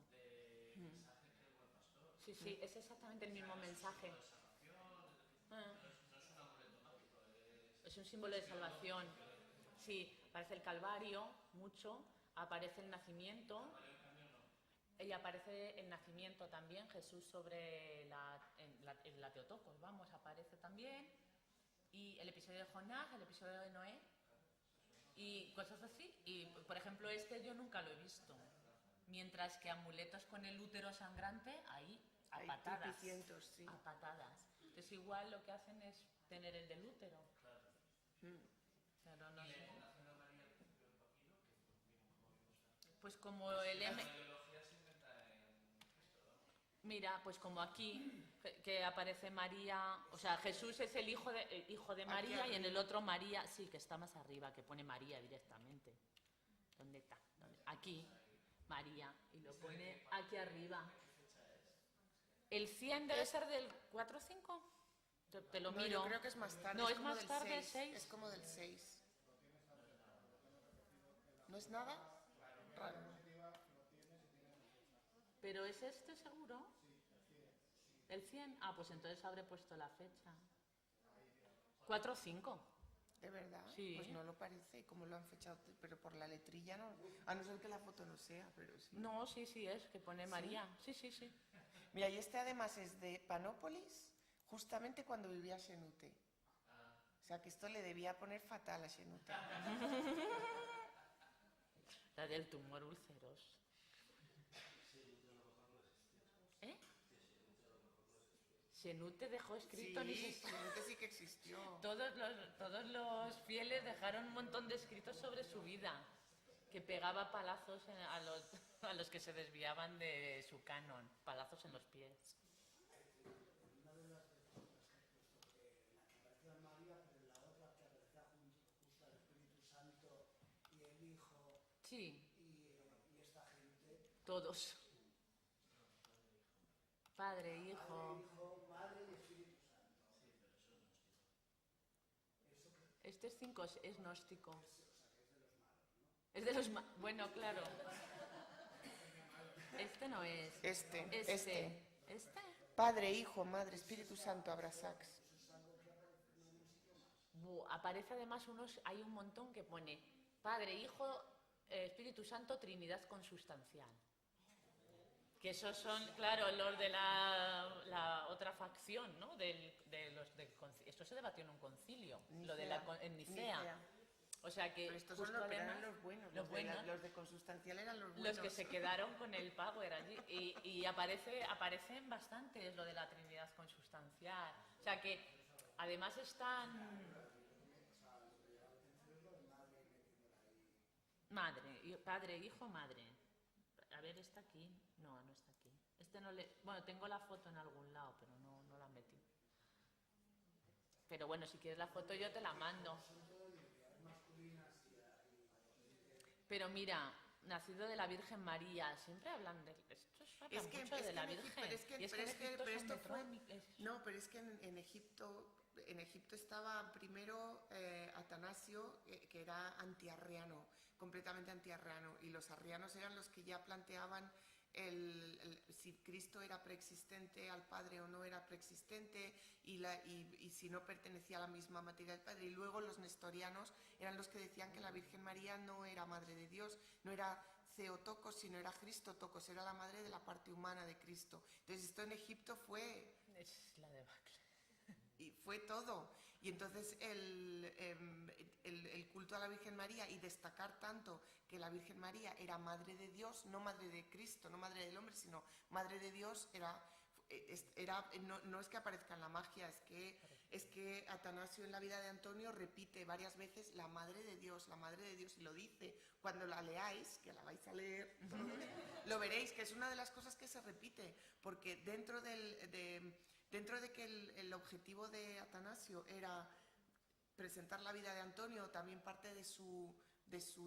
de mensaje que el buen pastor. Sí, sí, es exactamente el mismo mensaje. De salvación, Ah. no es un amuleto mágico, Es un símbolo de salvación. Sí, aparece el Calvario, mucho, aparece el nacimiento. Y aparece el nacimiento también, Jesús sobre en la Teotocos, vamos, aparece también. Y el episodio de Jonás, el episodio de Noé. Y cosas así. Y, por ejemplo, este yo nunca lo he visto. Mientras que amuletos con el útero sangrante, ahí, a Hay patadas. tropicientos, sí. A patadas. Entonces igual lo que hacen es tener el del útero. Pero no sé. Pues como el M... Mira, pues como aquí, que aparece María, o sea, Jesús es el hijo de María, y en el otro María, sí, que está más arriba, que pone María directamente. ¿Dónde está? Aquí, María, y lo pone aquí arriba. ¿El 100 debe ser del 4 o 5? Te lo No, miro. yo creo que es más tarde. No, es como más del tarde, 6. 6. Es como del 6. ¿No es nada? Raro. ¿Pero es este seguro? ¿El 100? Ah, pues entonces habré puesto la fecha. 4 o 5. ¿De verdad? Sí. Pues no lo parece, como lo han fechado, pero por la letrilla no. A no ser que la foto no sea, pero sí. No, sí, sí es, que pone María. Sí, sí, sí. Mira, y este además es de Panópolis, justamente cuando vivía Xenute. O sea, que esto le debía poner fatal a Xenute. La del tumor ulceroso. ¿Eh? Xenute dejó escrito ni Sí, se... Xenute sí que existió. Todos los fieles dejaron un montón de escritos sobre su vida, que pegaba palazos a los que se desviaban de su canon, palazos en los pies. Una de las fotos que he puesto, que la que aparecía María, pero en la otra que aparecía justo al Espíritu Santo y el Hijo Sí, y esta gente. todos. Padre, Hijo. Hijo, Padre y Espíritu Santo. Este es 5, es gnóstico. Es de los malos, ¿no? Es de los malos. Bueno, claro. Este no es. Este. Este. Padre, Hijo, Madre, Espíritu Santo, abrasax. Aparece además hay un montón que pone Padre, Hijo, Espíritu Santo, Trinidad consustancial. Que esos son, claro, los de la otra facción, ¿no? Esto se debatió en un concilio, lo de en Nicea. O sea que pero estos son justo los, pero además, eran los buenos. Los de consustancial eran los buenos. los que se quedaron con el power allí. Y aparecen bastantes lo de la Trinidad consustancial. O sea que además están... Padre, Hijo, Madre. A ver, ¿está aquí? No, no está aquí. Bueno, tengo la foto en algún lado, pero no la metí. Pero bueno, si quieres la foto yo te la mando. Pero mira, nacido de la Virgen María, siempre hablan de... Estos hablan mucho de la Virgen. Pero es que en Egipto estaba primero Atanasio, que era antiarriano, completamente antiarriano, y los arrianos eran los que ya planteaban si Cristo era preexistente al Padre o no era preexistente, y si no pertenecía a la misma materia del Padre. Y luego los nestorianos eran los que decían que la Virgen María no era Madre de Dios, no era Theotokos, sino era Christotokos, era la madre de la parte humana de Cristo. Entonces esto en Egipto fue... Es la debacle. Y fue todo. Y entonces el culto a la Virgen María, y destacar tanto que la Virgen María era Madre de Dios, no Madre de Cristo, no Madre del hombre, sino Madre de Dios, no es que aparezca en la magia, es que Atanasio en la vida de Antonio repite varias veces la Madre de Dios, y lo dice. Cuando la leáis, que la vais a leer, lo veréis, que es una de las cosas que se repite, porque dentro de que el objetivo de Atanasio era presentar la vida de Antonio, también parte de su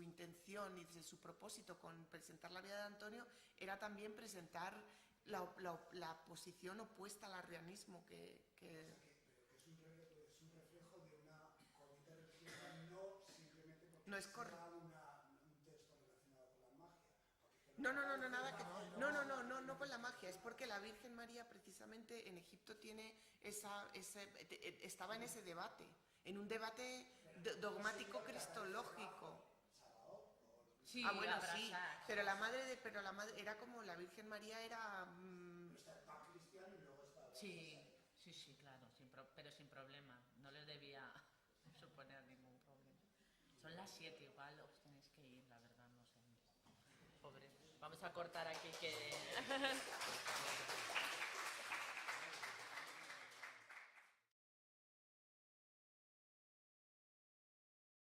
intención y de su propósito con presentar la vida de Antonio era también presentar la posición opuesta al arrianismo que es un reflejo de una corriente religiosa, no simplemente porque no es sea un texto relacionado con la magia. No con la magia, es porque la Virgen María precisamente en Egipto estaba en ese debate, en un debate dogmático cristológico. Sí, bueno, sí, pero la madre era como la Virgen María era... Sí, claro, pero sin problema, no les debía suponer ningún problema. Son las 7, igual os tenéis que ir, la verdad, no sé. Pobre. Vamos a cortar aquí que...